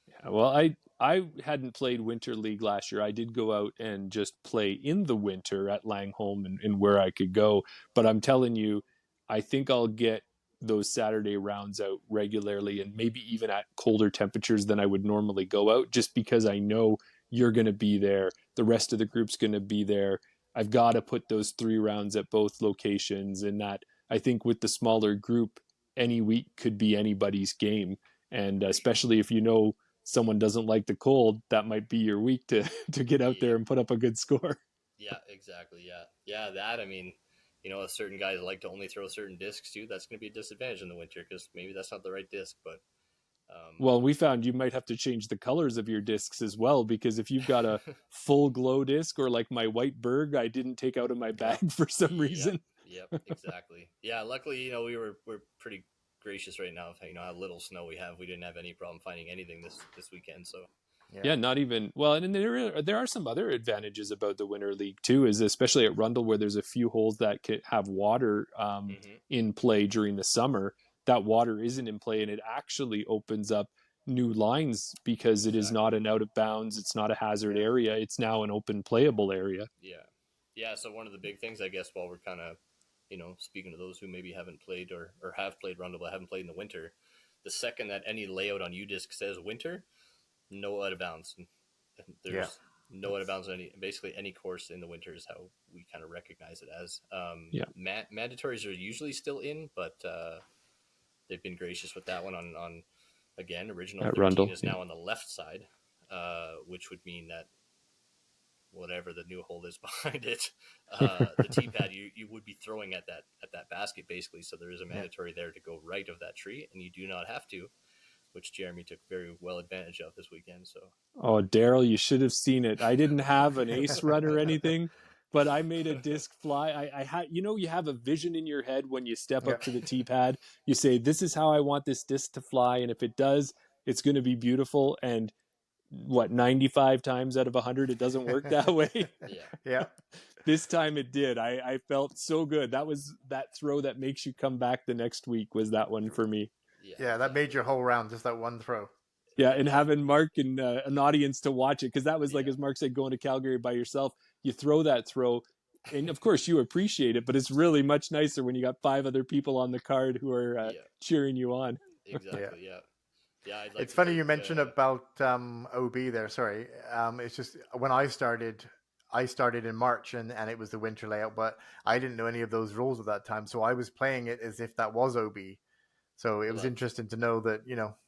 Yeah, well, I hadn't played Winter League last year. I did go out and just play in the winter at Langholm and where I could go. But I'm telling you, I think I'll get those Saturday rounds out regularly, and maybe even at colder temperatures than I would normally go out, just because I know you're going to be there. The rest of the group's going to be there. I've got to put those 3 rounds at both locations, and that I think with the smaller group, any week could be anybody's game. And especially if someone doesn't like the cold, that might be your week to get out there and put up a good score. Yeah, exactly. Yeah, that, I mean, if certain guys like to only throw certain discs too, that's going to be a disadvantage in the winter because maybe that's not the right disc. But well, we found you might have to change the colors of your discs as well, because if you've got a full glow disc or like my white Berg I didn't take out of my bag for some reason. Yep, exactly. Yeah, luckily, we're pretty gracious right now. How little snow we have. We didn't have any problem finding anything this weekend. So yeah, not even and there are some other advantages about the Winter League too, is especially at Rundle where there's a few holes that could have water in play during the summer. That water isn't in play, and it actually opens up new lines because it is not an out of bounds. It's not a hazard area. It's now an open playable area. Yeah. So one of the big things, I guess, while we're kind of speaking to those who maybe haven't played or have played Rundle but haven't played in the winter, the second that any layout on UDisc says winter, no out of bounds. There's no out of bounds on basically any course in the winter is how we kind of recognize it as. Mandatories are usually still in, but they've been gracious with that one on again, original 13 Rundle is now on the left side. which would mean that whatever the new hole is behind it, the tee pad, you would be throwing at that basket basically. So there is a mandatory there to go right of that tree, and you do not have to, which Jeremy took very well advantage of this weekend. So Oh, Daryl, you should have seen it. I didn't have an ace run or anything, but I made a disc fly. I had, you have a vision in your head when you step up to the tee pad. You say, "This is how I want this disc to fly," and if it does, it's going to be beautiful. And 95 times out of 100 it doesn't work that way. Yeah. This time it did. I felt so good. That was that throw that makes you come back the next week, was that one for me. Yeah, that made your whole round, just that one throw. Yeah, and having Mark and an audience to watch it, because that was like, as Mark said, going to Calgary by yourself, you throw that throw, and of course you appreciate it, but it's really much nicer when you got 5 other people on the card who are cheering you on. Exactly. Yeah, it's funny you mentioned about OB there. Sorry, it's just when I started in March, and it was the winter layout, but I didn't know any of those rules at that time, so I was playing it as if that was OB. So it was interesting to know that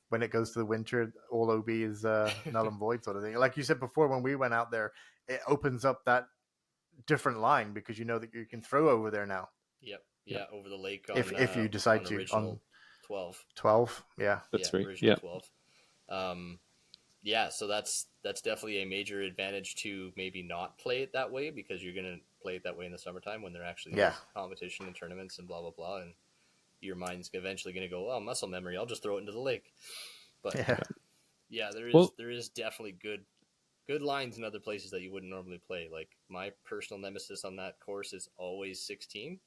when it goes to the winter, all OB is null and void sort of thing. Like you said before, when we went out there, it opens up that different line because you know that you can throw over there now. Yep. Over the lake on, if you decide on to on 12. Yeah, that's right. Original 12. So that's definitely a major advantage to maybe not play it that way, because you're going to play it that way in the summertime when there actually is competition and tournaments and blah blah blah, and your mind's eventually going to go, oh, muscle memory, I'll just throw it into the lake. But there is definitely good lines in other places that you wouldn't normally play. Like my personal nemesis on that course is always 16,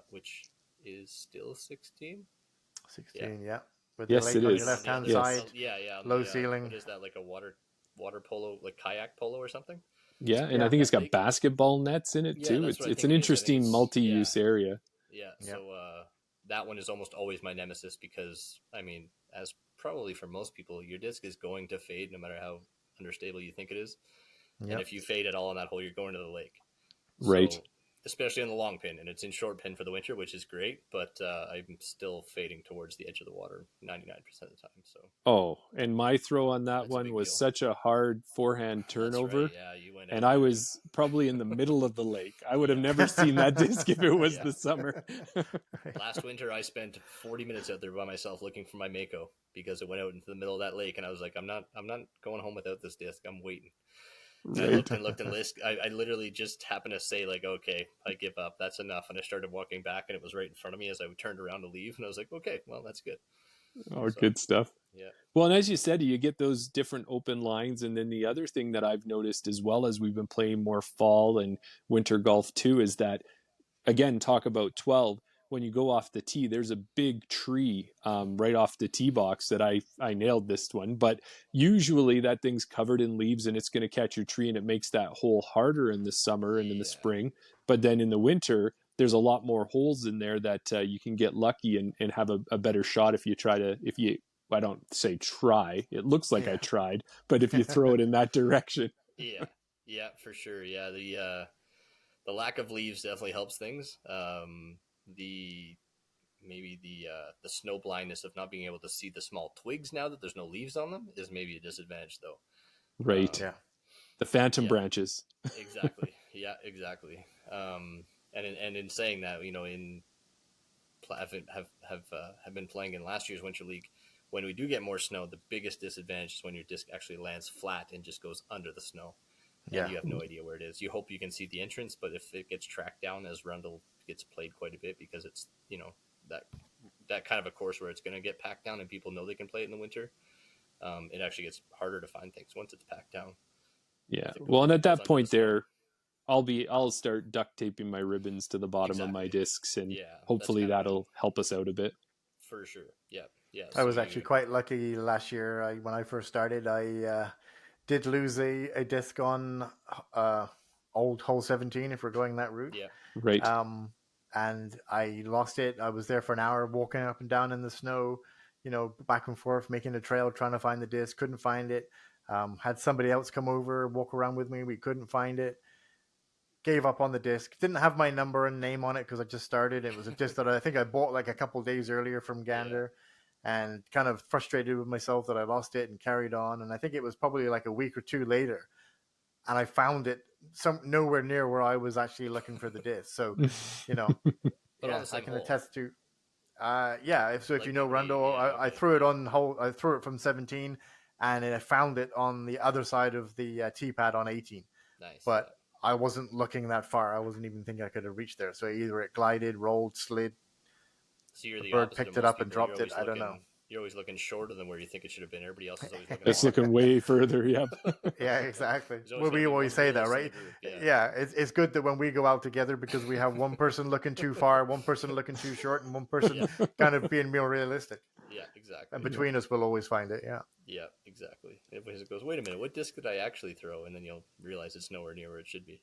which is still 16. 16, yeah. With yes, the lake it on is. your left-hand side. Low ceiling. What is that, like a water polo, like kayak polo or something? Yeah, and I think it's got basketball nets in it too. It's an interesting multi-use area. So that one is almost always my nemesis, because I mean, as probably for most people, your disc is going to fade no matter how understable you think it is. And if you fade at all on that hole, you're going to the lake. Right. So, especially on the long pin, and it's in short pin for the winter, which is great, but I'm still fading towards the edge of the water 99% of the time. So and my throw on that one was such a hard forehand turnover. That's right. Yeah, you went out and I was probably in the middle of the lake. I would have never seen that disc if it was the summer. Last winter, I spent 40 minutes out there by myself looking for my Mako, because it went out into the middle of that lake, and I was like, I'm not going home without this disc. I'm waiting. Right. I looked and list. I literally just happened to say, like, okay, I give up. That's enough. And I started walking back, and it was right in front of me as I turned around to leave. And I was like, okay, well, that's good. Good stuff. Yeah. Well, and as you said, you get those different open lines. And then the other thing that I've noticed, as well as we've been playing more fall and winter golf too, is that, again, talk about 12. When you go off the tee, there's a big tree right off the tee box that I nailed this one. But usually that thing's covered in leaves and it's going to catch your tree, and it makes that hole harder in the summer and in the spring. But then in the winter, there's a lot more holes in there that you can get lucky and have a better shot if you I don't say try. It looks like I tried, but if you throw it in that direction. Yeah, for sure. Yeah, the lack of leaves definitely helps things. The snow blindness of not being able to see the small twigs now that there's no leaves on them is maybe a disadvantage, though. Right. The phantom branches. Exactly. Yeah, exactly. And in saying that, have been playing in last year's Winter League. When we do get more snow, the biggest disadvantage is when your disc actually lands flat and just goes under the snow. And you have no idea where it is. You hope you can see the entrance, but if it gets tracked down, as Rundle gets played quite a bit, because it's, that kind of a course where it's going to get packed down and people know they can play it in the winter, it actually gets harder to find things once it's packed down. Yeah. Well, and at that point there, I'll start duct taping my ribbons to the bottom of my discs, and hopefully that'll help us out a bit. For sure. Yeah. I was actually quite lucky last year. When I first started, I did lose a disc on old hole 17, if we're going that route. Yeah. Right. And I lost it. I was there for an hour walking up and down in the snow, back and forth, making a trail, trying to find the disc. Couldn't find it. Had somebody else come over, walk around with me. We couldn't find it. Gave up on the disc. Didn't have my number and name on it because I just started. It was a disc that I think I bought like a couple of days earlier from Gander. and kind of frustrated with myself that I lost it and carried on. And I think it was probably like a week or two later, and I found it nowhere near where I was actually looking for the disc. So, you know, But on yeah, the I same can hole. attest to. Yeah, if Like you know nobody, Rundle, yeah, I okay. threw it on hole. I threw it from 17, and I found it on the other side of the tee pad on 18. Nice. But I wasn't looking that far. I wasn't even thinking I could have reached there. So either it glided, rolled, slid. So you're The the bird opposite picked of it most up and people. You're dropped it. always I don't know. You're always looking shorter than where you think it should have been. Everybody else is always looking It's longer. looking way further. Yep. Yeah, exactly. There's always Well, gotta we be always one say that, realist in right? the group, yeah. Yeah, it's good that when we go out together, because we have one person looking too far, one person looking too short, and one person Yeah. kind of being more realistic. Yeah, exactly. And between us, we'll always find it. Yeah. Yeah, exactly. Everybody goes, wait a minute, what disc did I actually throw? And then you'll realize it's nowhere near where it should be.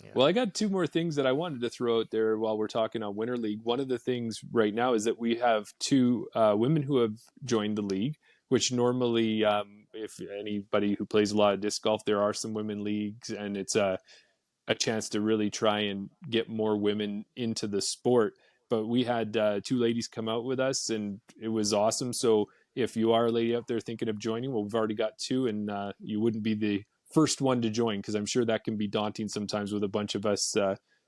Yeah. Well, I got two more things that I wanted to throw out there while we're talking on Winter League. One of the things right now is that we have two women who have joined the league, which normally, if anybody who plays a lot of disc golf, there are some women leagues, and it's a chance to really try and get more women into the sport. But we had two ladies come out with us, and it was awesome. So if you are a lady out there thinking of joining, well, we've already got two, and you wouldn't be the first one to join, because I'm sure that can be daunting sometimes with a bunch of us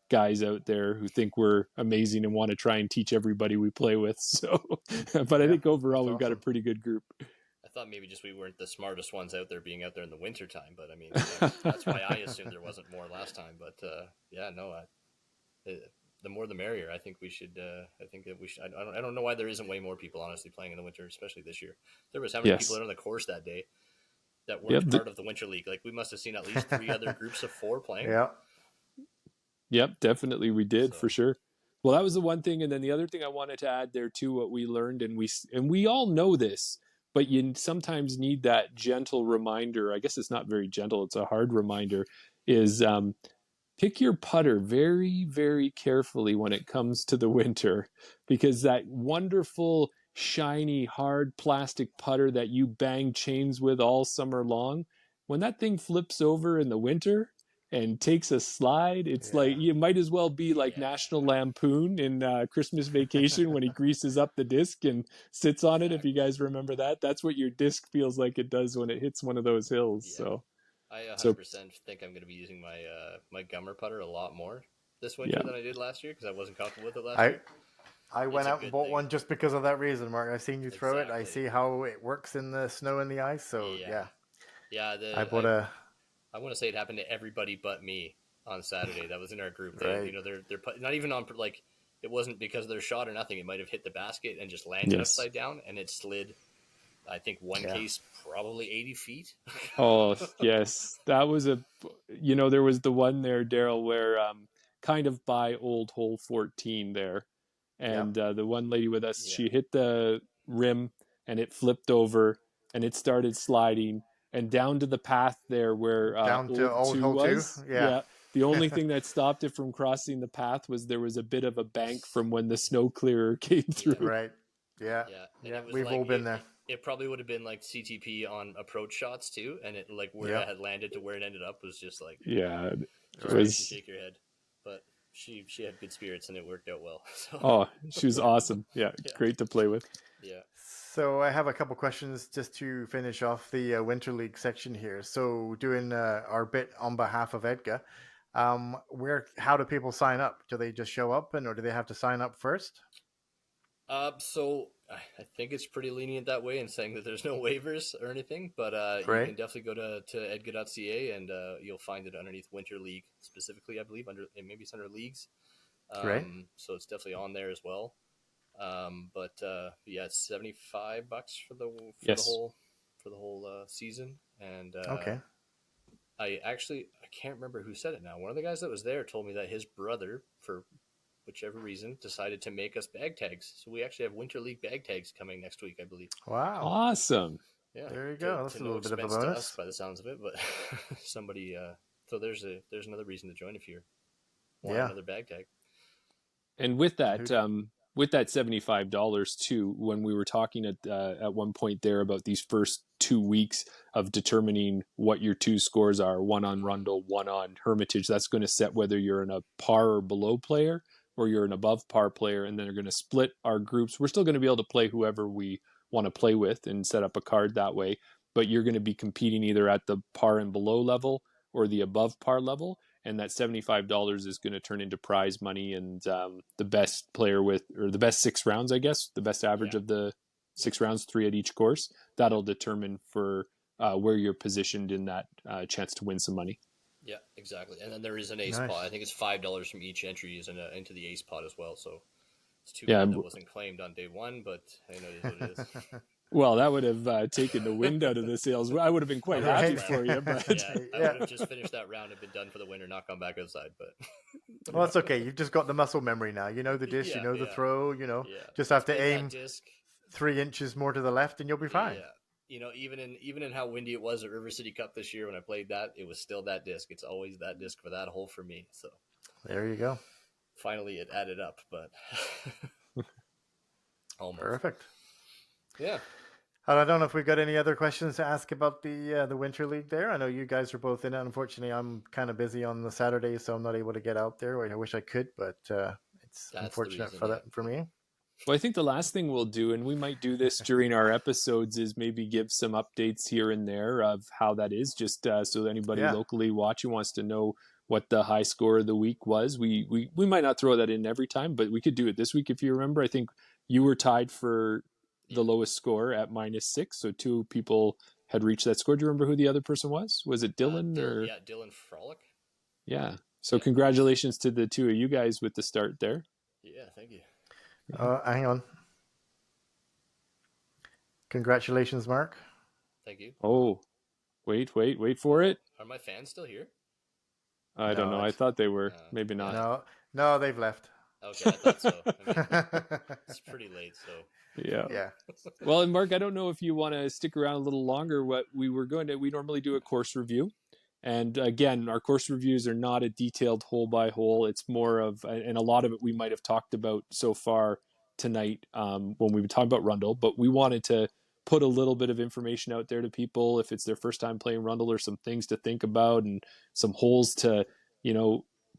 guys out there who think we're amazing and want to try and teach everybody we play with. So, but I think overall we've got a pretty good group. I thought maybe just we weren't the smartest ones out there being out there in the winter time, but I mean, that's why I assumed there wasn't more last time. But yeah, no, the more the merrier. I think we should. I think that we should. I don't know why there isn't way more people honestly playing in the winter, especially this year. There was how many people out on the course that day that weren't part of the winter league? Like we must have seen at least 3 other groups of 4 playing. Yeah. Yep, definitely we did for sure. Well, that was the one thing, and then the other thing I wanted to add there too, what we learned, and we all know this, but you sometimes need that gentle reminder. I guess it's not very gentle; it's a hard reminder. Is pick your putter very, very carefully when it comes to the winter, because that wonderful, shiny, hard plastic putter that you bang chains with all summer long, when that thing flips over in the winter and takes a slide, it's like you might as well be like National Lampoon in Christmas Vacation when he greases up the disc and sits on it. If you guys remember that, that's what your disc feels like it does when it hits one of those hills. So I 100% think I'm going to be using my my gummer putter a lot more this winter than I did last year, because I wasn't comfortable with it last year. I went out and bought one just because of that reason, Mark. I've seen you throw it. I see how it works in the snow and the ice. So I bought a. I want to say it happened to everybody but me on Saturday. That was in our group. They, they're not even on, like, it wasn't because of their shot or nothing. It might have hit the basket and just landed upside down, and it slid. I think one case probably 80 feet. Oh yes, that was there was the one there, Daryl, where kind of by old hole 14 there, and the one lady with us, she hit the rim and it flipped over and it started sliding and down to the path there where down to old hole was. 2. Yeah. The only thing that stopped it from crossing the path was there was a bit of a bank from when the snow clearer came through. Right. Yeah. We've all been there. It probably would have been like CTP on approach shots too, and it like where it had landed to where it ended up was just like it was shake your head. But she had good spirits and it worked out well. So. Oh, she was awesome. Great to play with. Yeah. So I have a couple questions just to finish off the Winter League section here. So doing our bit on behalf of EDGA, how do people sign up? Do they just show up or do they have to sign up first? So I think it's pretty lenient that way in saying that there's no waivers or anything, but you can definitely go to edga.ca and you'll find it underneath Winter League specifically, I believe, maybe it's under leagues. So it's definitely on there as well. But it's $75 for the whole season. And I can't remember who said it now. One of the guys that was there told me that his brother, for whichever reason, decided to make us bag tags. So we actually have Winter League bag tags coming next week, I believe. Wow. Awesome. Yeah. There you go. That's a little bit of a bonus. To us by the sounds of it, but somebody, so there's another reason to join if you want another bag tag. And with that $75 too, when we were talking at one point there about these first 2 weeks of determining what your 2 scores are, one on Rundle, one on Hermitage, that's going to set whether you're in a par or below player or you're an above par player, and then they're going to split our groups. We're still going to be able to play whoever we want to play with and set up a card that way. But you're going to be competing either at the par and below level or the above par level. And that $75 is going to turn into prize money. And the best player or the best 6 rounds, I guess, the best average of the 6 rounds, 3 at each course, that'll determine for where you're positioned in that chance to win some money. Yeah, exactly. And then there is an ace pot. I think it's $5 from each entry into the ace pot as well. So it's too bad that wasn't claimed on day one, but I know it is what it is. Well, that would have taken the wind out of the sails. I would have been quite happy for you. But I would have just finished that round and been done for the winter, not gone back outside. But well, it's okay. You've just got the muscle memory now. You know the disc, you know the throw. Just have to aim 3 inches more to the left, and you'll be fine. Yeah. Even in how windy it was at River City Cup this year when I played that, it was still that disc. It's always that disc for that hole for me. So there you go. Finally, it added up, but almost perfect. Yeah. I don't know if we've got any other questions to ask about the Winter League there. I know you guys are both in it. Unfortunately, I'm kind of busy on the Saturday, so I'm not able to get out there. I wish I could, but it's unfortunate for me. Well, I think the last thing we'll do, and we might do this during our episodes, is maybe give some updates here and there of how that is, just so anybody locally watching wants to know what the high score of the week was. We might not throw that in every time, but we could do it this week if you remember. I think you were tied for the lowest score at -6, so 2 people had reached that score. Do you remember who the other person was? Was it Dylan? Yeah, Dylan Frolic. Yeah. So congratulations to the 2 of you guys with the start there. Yeah, thank you. Hang on. Congratulations, Mark. Thank you. Oh, wait for it. Are my fans still here? I don't know. I thought they were. Maybe not. No, they've left. Okay, I thought so. It's pretty late, so. Yeah. Well, and Mark, I don't know if you want to stick around a little longer. We normally do a course review. And again, our course reviews are not a detailed hole by hole. It's more of, and a lot of it we might have talked about so far tonight when we were talking about Rundle, but we wanted to put a little bit of information out there to people if it's their first time playing Rundle, or some things to think about and some holes to,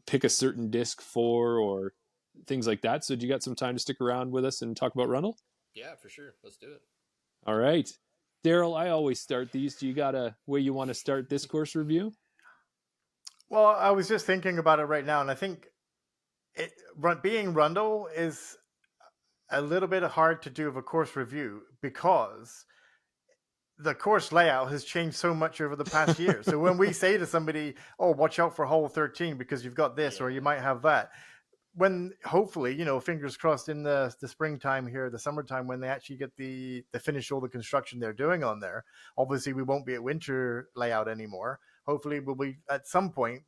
pick a certain disc for or things like that. So do you got some time to stick around with us and talk about Rundle? Yeah, for sure. Let's do it. All right. Daryl, I always start these. Do you got a way you want to start this course review? Well, I was just thinking about it right now, and I think being Rundle is a little bit hard to do of a course review because the course layout has changed so much over the past year. So when we say to somebody, "Oh, watch out for hole 13 because you've got this, or you might have that," when hopefully, fingers crossed in the springtime here, the summertime, when they actually get the finish all the construction they're doing on there, obviously we won't be at winter layout anymore. Hopefully we'll be at some point,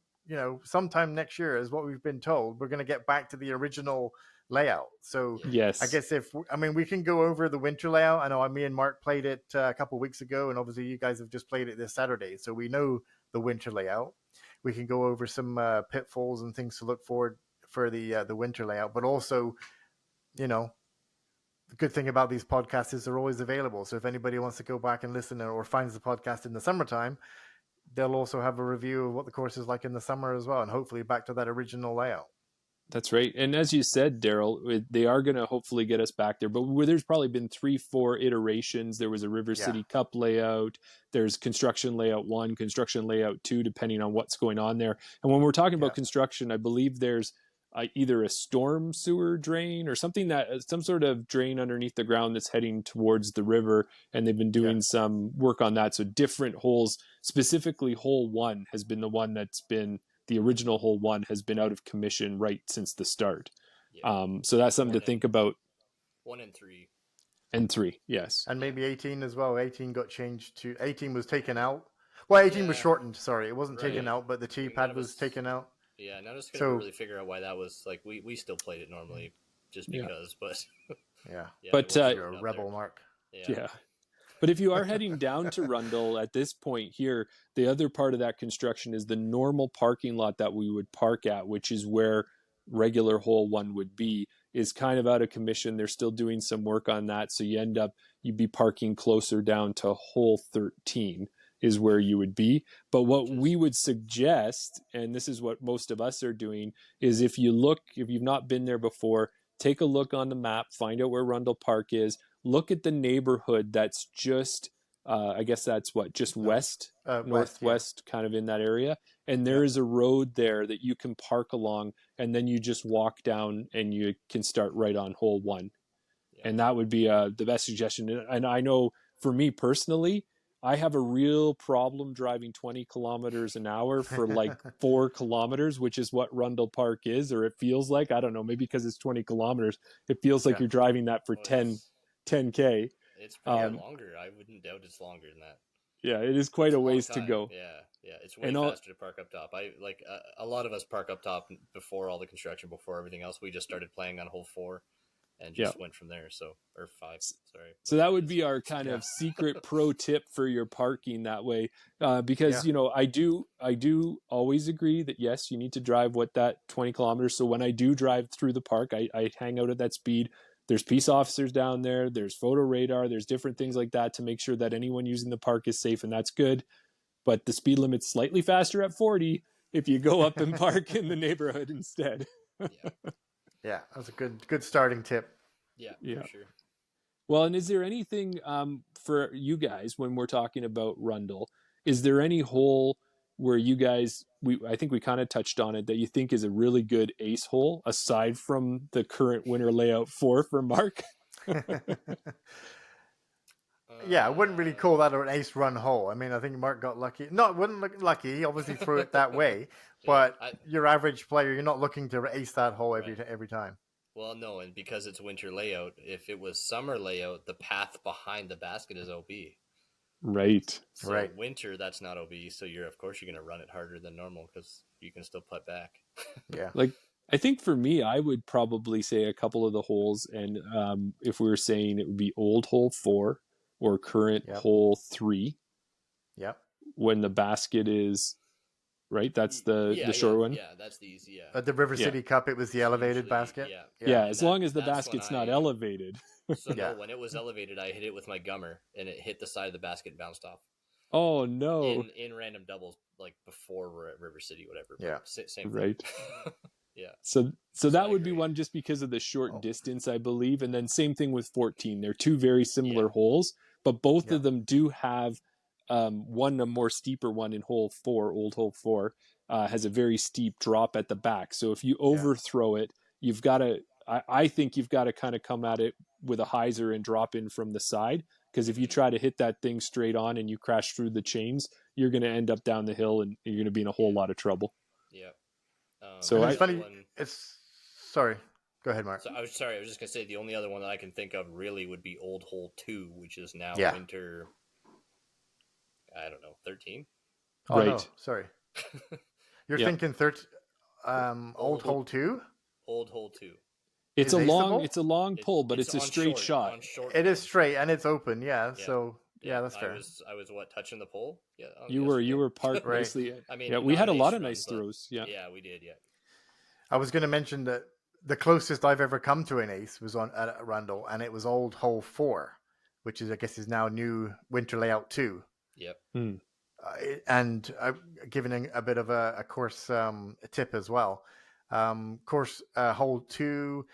sometime next year is what we've been told. We're going to get back to the original layout. So yes, I guess we can go over the winter layout. I know me and Mark played it a couple of weeks ago, and obviously you guys have just played it this Saturday. So we know the winter layout. We can go over some pitfalls and things to look forward for the winter layout, but also, the good thing about these podcasts is they're always available. So if anybody wants to go back and listen or finds the podcast in the summertime, they'll also have a review of what the course is like in the summer as well, and hopefully back to that original layout. That's right. And as you said, Daryl, they are going to hopefully get us back there. But there's probably been 3-4 iterations. There was a River City Cup layout. There's construction layout 1, construction layout 2, depending on what's going on there. And when we're talking about construction, I believe there's either a storm sewer drain or some sort of drain underneath the ground that's heading towards the river. And they've been doing some work on that. So different holes, specifically hole 1 has been the one that's been, the original hole 1 has been out of commission right since the start. So that's something to think about. 1 and 3. And 3, yes. And maybe 18 as well. 18 got changed to, 18 was taken out. Well, 18 was shortened, sorry. It wasn't taken out, but the tee pad was taken out. Yeah, and I was going to really figure out why that was. Like, we still played it normally just because, but... but you're a rebel, Mark. Yeah. But if you are heading down to Rundle at this point here, the other part of that construction is the normal parking lot that we would park at, which is where regular hole 1 would be, is kind of out of commission. They're still doing some work on that. So you'd be parking closer down to hole 13 is where you would be. But what we would suggest, and this is what most of us are doing, is if you've not been there before, take a look on the map, find out where Rundle Park is. look at the neighborhood that's just, I guess that's what, just west, northwest, kind of in that area. And there is a road there that you can park along, and then you just walk down and you can start right on hole 1. And that would be the best suggestion. And I know for me personally, I have a real problem driving 20 kilometers an hour for like 4 kilometers, which is what Rundle Park is, or it feels like. I don't know, maybe because it's 20 kilometers, it feels like you're driving that for 10K. It's probably longer. I wouldn't doubt it's longer than that. Yeah, it is quite a ways to go. Yeah, it's way faster to park up top. I like a lot of us park up top before all the construction, before everything else. We just started playing on hole 4 and just went from there. Or 5, sorry. So that would be our kind of secret pro tip for your parking that way, because you know I do always agree that yes, you need to drive that 20 kilometers. So when I do drive through the park, I hang out at that speed. There's peace officers down there. There's photo radar. There's different things like that to make sure that anyone using the park is safe, and that's good. But the speed limit's slightly faster at 40 if you go up and park in the neighborhood instead. Yeah, that's a good starting tip. Yeah, for sure. Well, and is there anything for you guys when we're talking about Rundle? Is there any hole where you guys, I think we kind of touched on it, that you think is a really good ace hole aside from the current winter layout 4 for Mark? Yeah, I wouldn't really call that an ace run hole. I mean, I think Mark got lucky. No, it wouldn't look lucky. He obviously threw it that way. But your average player, you're not looking to ace that hole every time. Well, no, and because it's winter layout, if it was summer layout, the path behind the basket is OB. Right. So winter, that's not OB. So of course you're going to run it harder than normal because you can still putt back. Yeah. Like, I think for me, I would probably say a couple of the holes, and if we were saying it would be old hole 4 or current hole 3. Yep. When the basket is right, that's the short one. Yeah, that's the easy. Yeah. At the River City Cup, it was the elevated basket. Yeah, as long as the basket's not elevated. So no, when it was elevated, I hit it with my gummer, and it hit the side of the basket and bounced off. Oh no! In random doubles, like before we're at River City, whatever. Yeah, same right. Thing. Yeah. So that would be one just because of the short distance, I believe, and then same thing with 14. They're 2 very similar holes, but both of them do have one, a more steeper one in hole 4, old hole 4, has a very steep drop at the back. So if you overthrow it, you've got to. I think you've got to kind of come at it with a hyzer and drop in from the side, because if you try to hit that thing straight on and you crash through the chains, you're going to end up down the hill and you're going to be in a whole lot of trouble. Yeah. So it's funny. Sorry. Go ahead, Mark. So I was just going to say the only other one that I can think of really would be Old Hole 2, which is now winter. I don't know, 13. Oh right. No, sorry. You're thinking 13. Old Hole 2. Old Hole 2. It's a long pull, but it's a straight shot. It is straight and it's open. Yeah. So that's fair. I was touching the pole. Yeah. You were parked nicely. I mean, we had a lot of nice throws. Yeah. Yeah, we did. Yeah. I was going to mention that the closest I've ever come to an ace was at Rundle, and it was Old Hole 4, which is, I guess, is now new winter layout 2. Yep. And giving a bit of a course tip as well. Course hole 2,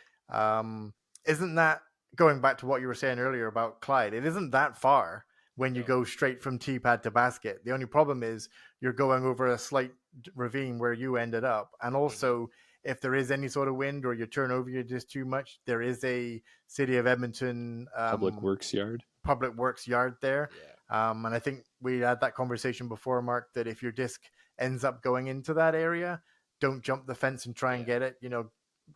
isn't that, going back to what you were saying earlier about Clyde, it isn't that far when you go straight from tee pad to basket. The only problem is you're going over a slight ravine where you ended up, and also if there is any sort of wind or you turn over you just too much, there is a City of Edmonton public works yard there. And I think we had that conversation before, Mark, that if your disc ends up going into that area, don't jump the fence and try and get it.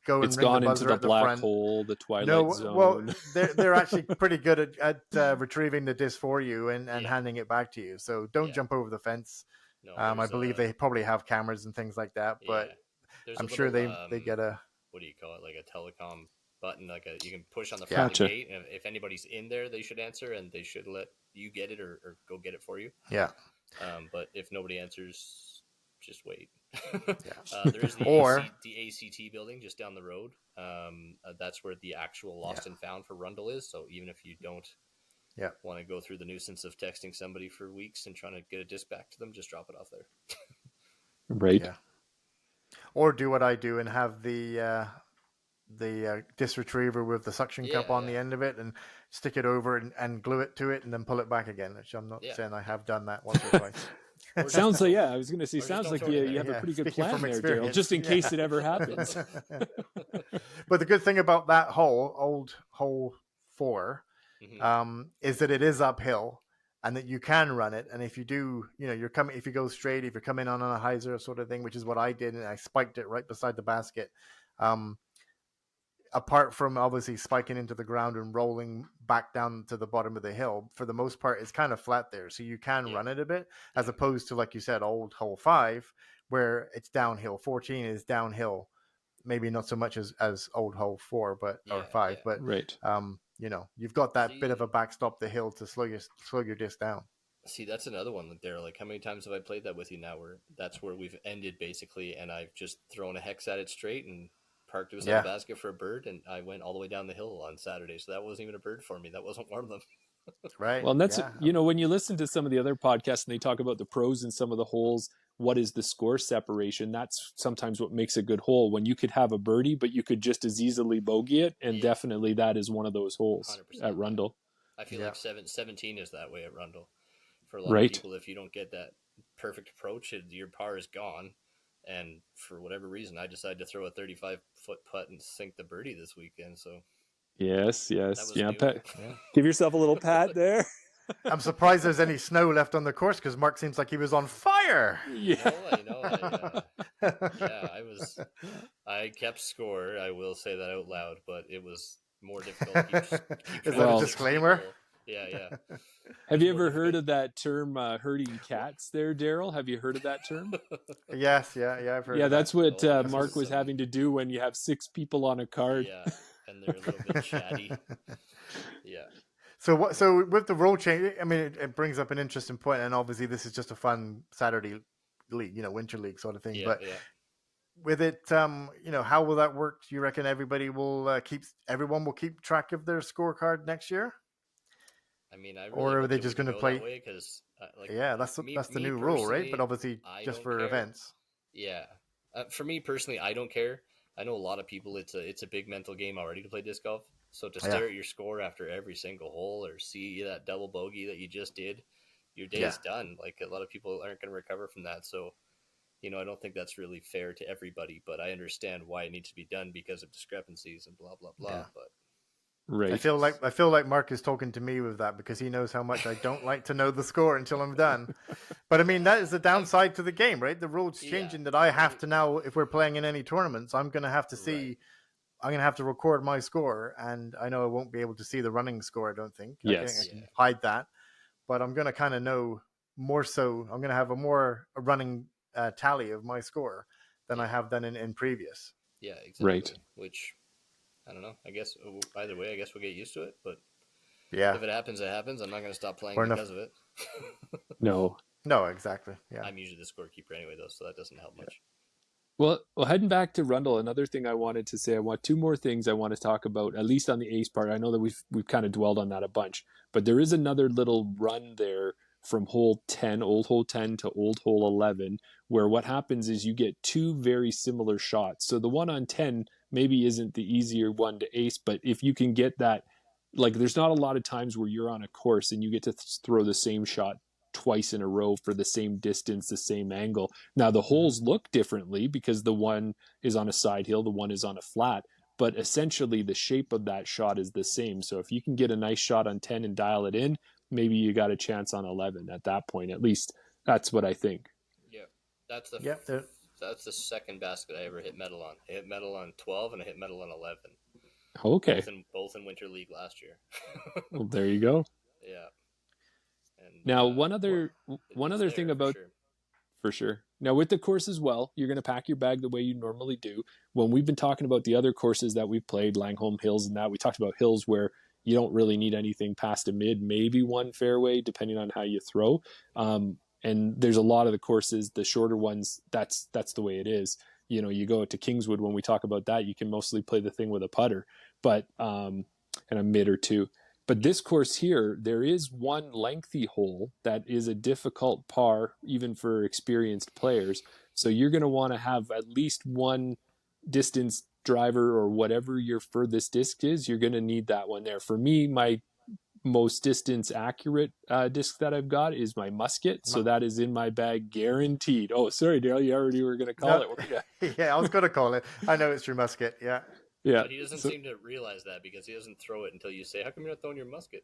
Go and it's ring gone the buzzer into the at the black front. hole, the twilight zone. Well, they're actually pretty good at retrieving the disc for you and handing it back to you. So don't jump over the fence. No, I believe they probably have cameras and things like that, but I'm sure they get a, what do you call it, like a telecom button, you can push on the front of the gate, and if anybody's in there, they should answer, and they should let you get it or go get it for you. Yeah. But if nobody answers, just wait. Yeah. There is the ACT building just down the road. That's where the actual lost and found for Rundle is. So even if you don't want to go through the nuisance of texting somebody for weeks and trying to get a disc back to them, just drop it off there. Right. Yeah. Or do what I do and have the disc retriever with the suction cup on the end of it and stick it over and glue it to it and then pull it back again, which I'm not saying I have done that once or twice. Sounds like, I was going to say, sounds like you have a pretty good plan there, Daryl, just in case it ever happens. But the good thing about that hole, old hole 4, is that it is uphill and that you can run it. And if you do, if you go straight, if you're coming on a hyzer sort of thing, which is what I did, and I spiked it right beside the basket. Apart from obviously spiking into the ground and rolling back down to the bottom of the hill, for the most part, it's kind of flat there. So you can run it a bit, as opposed to, like you said, old hole 5, where it's downhill. 14 is downhill. Maybe not so much as old hole 4, or 5, but right. You've got that bit of a backstop the hill to slow your disc down. See, that's another one there. Like, how many times have I played that with you now? Where that's where we've ended basically, and I've just thrown a hex at it straight and parked it beside the basket for a bird, and I went all the way down the hill on Saturday. So that wasn't even a bird for me. That wasn't one of them. Right. Well, and that's when you listen to some of the other podcasts and they talk about the pros in some of the holes, what is the score separation? That's sometimes what makes a good hole, when you could have a birdie, but you could just as easily bogey it. And definitely that is one of those holes at Rundle. I feel like 17 is that way at Rundle. For a lot of people, if you don't get that perfect approach, your par is gone. And for whatever reason, I decided to throw a 35-foot putt and sink the birdie this weekend. So yes. Give yourself a little pat there. I'm surprised there's any snow left on the course, because Mark seems like he was on fire. I know. I kept score. I will say that out loud, but it was more difficult. Is that a disclaimer? Yeah. Have you ever heard of that term, herding cats there, Daryl? Have you heard of that term? Yes, I've heard of that. That's what Mark was having to do when you have 6 people on a card. Yeah, and they're a little bit chatty. Yeah. So with the rule change, I mean, it brings up an interesting point, and obviously this is just a fun Saturday league, winter league sort of thing. But with it, how will that work? Do you reckon everyone will keep track of their scorecard next year? I mean, or are they just going to play? Because that's the new rule, right? But obviously, just for events. Yeah, for me personally, I don't care. I know a lot of people. It's a big mental game already to play disc golf. So to stare at your score after every single hole, or see that double bogey that you just did, your day is done. Like, a lot of people aren't going to recover from that. So, I don't think that's really fair to everybody. But I understand why it needs to be done because of discrepancies and blah blah blah. Yeah. But right. I feel like Mark is talking to me with that, because he knows how much I don't like to know the score until I'm done. But I mean, that is the downside to the game, right? The rules changing that I have to now, if we're playing in any tournaments, I'm going to have to see. Right. I'm going to have to record my score, and I know I won't be able to see the running score, I don't think. Yes. I can hide that. But I'm going to kind of know more so. I'm going to have a running tally of my score than I have done in previous. Yeah, exactly. Right. Which, I don't know. I guess either way, we'll get used to it. But if it happens, it happens. I'm not going to stop playing because of it. No, exactly. Yeah. I'm usually the scorekeeper anyway, though, so that doesn't help much. Well, heading back to Rundle, another thing I wanted to say, I want 2 more things I want to talk about, at least on the ace part. I know that we've kind of dwelled on that a bunch, but there is another little run there from hole 10, old hole 10 to old hole 11, where what happens is you get 2 very similar shots. So the one on 10 maybe isn't the easier one to ace, but if you can get that, like, there's not a lot of times where you're on a course and you get to throw the same shot twice in a row for the same distance, the same angle. Now the holes look differently because the one is on a side hill, the one is on a flat, but essentially the shape of that shot is the same. So if you can get a nice shot on 10 and dial it in, maybe you got a chance on 11 at that point. At least that's what I think. Yeah, that's the second basket I ever hit metal on. I hit metal on 12 and I hit metal on 11. Okay. Both in winter league last year. Well, there you go. Yeah. And, now, one other thing about, for sure. Now, with the course as well, you're going to pack your bag the way you normally do. When we've been talking about the other courses that we've played, Langholm Hills and that, we talked about hills where you don't really need anything past a mid, maybe one fairway, depending on how you throw. And there's a lot of the courses, the shorter ones, that's the way it is. You go to Kingswood, when we talk about that, you can mostly play the thing with a putter, but and a mid or 2. But this course here, there is one lengthy hole that is a difficult par, even for experienced players. So you're going to want to have at least one distance driver or whatever your furthest disc is, you're going to need that one there. For me, my most distance accurate disc that I've got is my musket. So that is in my bag guaranteed. Oh, sorry, Daryl, you already were going to call it. Yeah, I was going to call it. I know it's your musket. Yeah. Yeah. But he doesn't seem to realize that because he doesn't throw it until you say, how come you're not throwing your musket?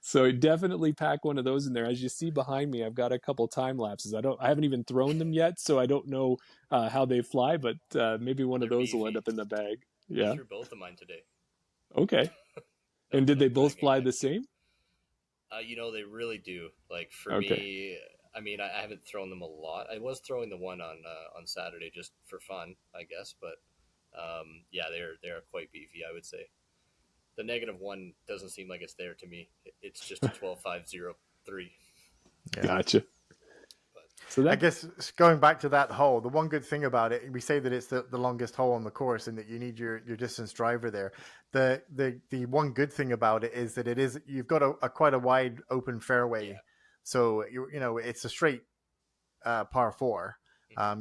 So definitely pack one of those in there. As you see behind me, I've got a couple time lapses. I haven't even thrown them yet, so I don't know how they fly, but maybe one of those will end up in the bag. Yeah. I threw both of mine today. Okay. And did they both fly the same? They really do. Like for me, I mean, I haven't thrown them a lot. I was throwing the one on Saturday just for fun, I guess. But they're quite beefy, I would say. The -1 doesn't seem like it's there to me. It's just a 12.503. Yeah. Gotcha. So I guess going back to that hole, the one good thing about it, we say that it's the longest hole on the course and that you need your distance driver there. The one good thing about it is that you've got a quite a wide open fairway. Yeah. So it's a straight par 4.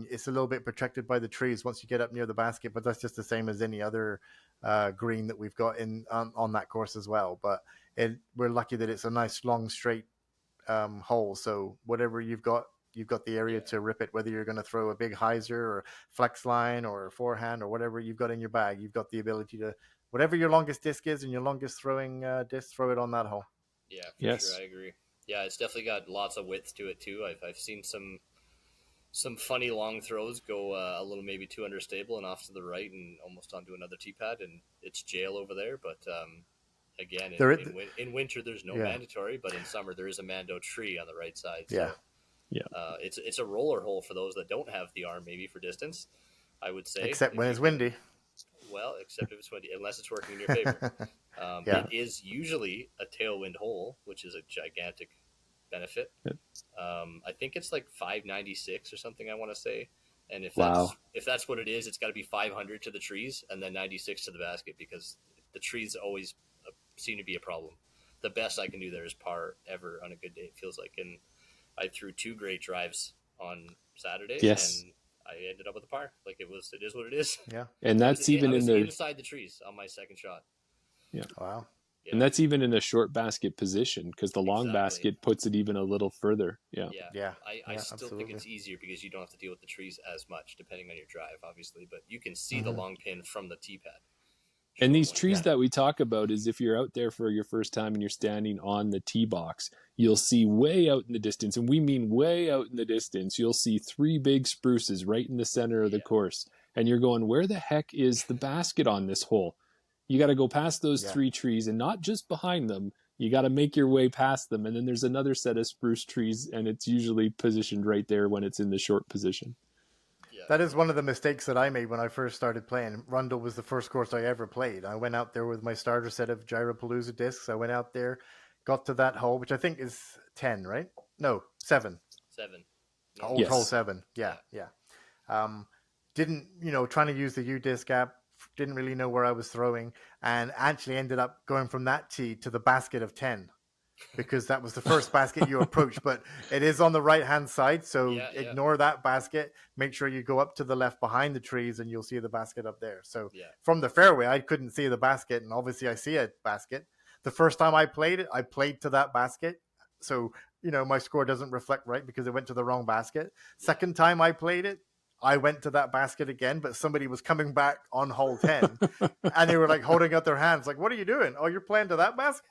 It's a little bit protected by the trees once you get up near the basket, but that's just the same as any other green that we've got on that course as well. But we're lucky that it's a nice long straight hole. So whatever you've got the area to rip it, whether you're going to throw a big hyzer or flex line or forehand or whatever you've got in your bag, you've got the ability to, whatever your longest disc is and your longest throwing disc, throw it on that hole. Yeah, for sure. I agree. Yeah, it's definitely got lots of width to it too. I've seen some funny long throws go a little maybe too understable and off to the right and almost onto another tee pad, and it's jail over there. But again, in winter there's no mandatory, but in summer there is a mando tree on the right side. So it's a roller hole for those that don't have the arm maybe for distance, I would say. Except when it's windy. Well, except if it's windy, unless it's working in your favor. It is usually a tailwind hole, which is a gigantic benefit. I think it's like 596 or something, I want to say. And if that's what it is, it's got to be 500 to the trees and then 96 to the basket, because the trees always seem to be a problem. The best I can do there is par ever on a good day, it feels like. And I threw 2 great drives on Saturday, and I ended up with a par. Like it is what it is. Yeah, and that's even inside the trees on my second shot. Yeah, wow. Yeah. And that's even in a short basket position, because the long basket puts it even a little further. Yeah. I still think it's easier because you don't have to deal with the trees as much, depending on your drive, obviously. But you can see the long pin from the tee pad. And these trees that we talk about is if you're out there for your first time and you're standing on the tee box, you'll see way out in the distance, and we mean way out in the distance, you'll see 3 big spruces right in the center of the course. And you're going, where the heck is the basket on this hole? You got to go past those 3 trees, and not just behind them. You got to make your way past them. And then there's another set of spruce trees, and it's usually positioned right there when it's in the short position. That is one of the mistakes that I made when I first started playing. Rundle was the first course I ever played. I went out there with my starter set of Gyropalooza discs. I went out there, got to that hole, which I think is 10, right? No, 7. 7. Hole 7. Yeah. Didn't, trying to use the UDisc app, didn't really know where I was throwing, and actually ended up going from that tee to the basket of 10. Because that was the first basket you approached, but it is on the right-hand side, so ignore that basket. Make sure you go up to the left behind the trees, and you'll see the basket up there. So from the fairway, I couldn't see the basket, and obviously I see a basket. The first time I played it, I played to that basket. So, my score doesn't reflect right because it went to the wrong basket. Second time I played it, I went to that basket again, but somebody was coming back on hole 10, and they were like holding out their hands, like, what are you doing? Oh, you're playing to that basket?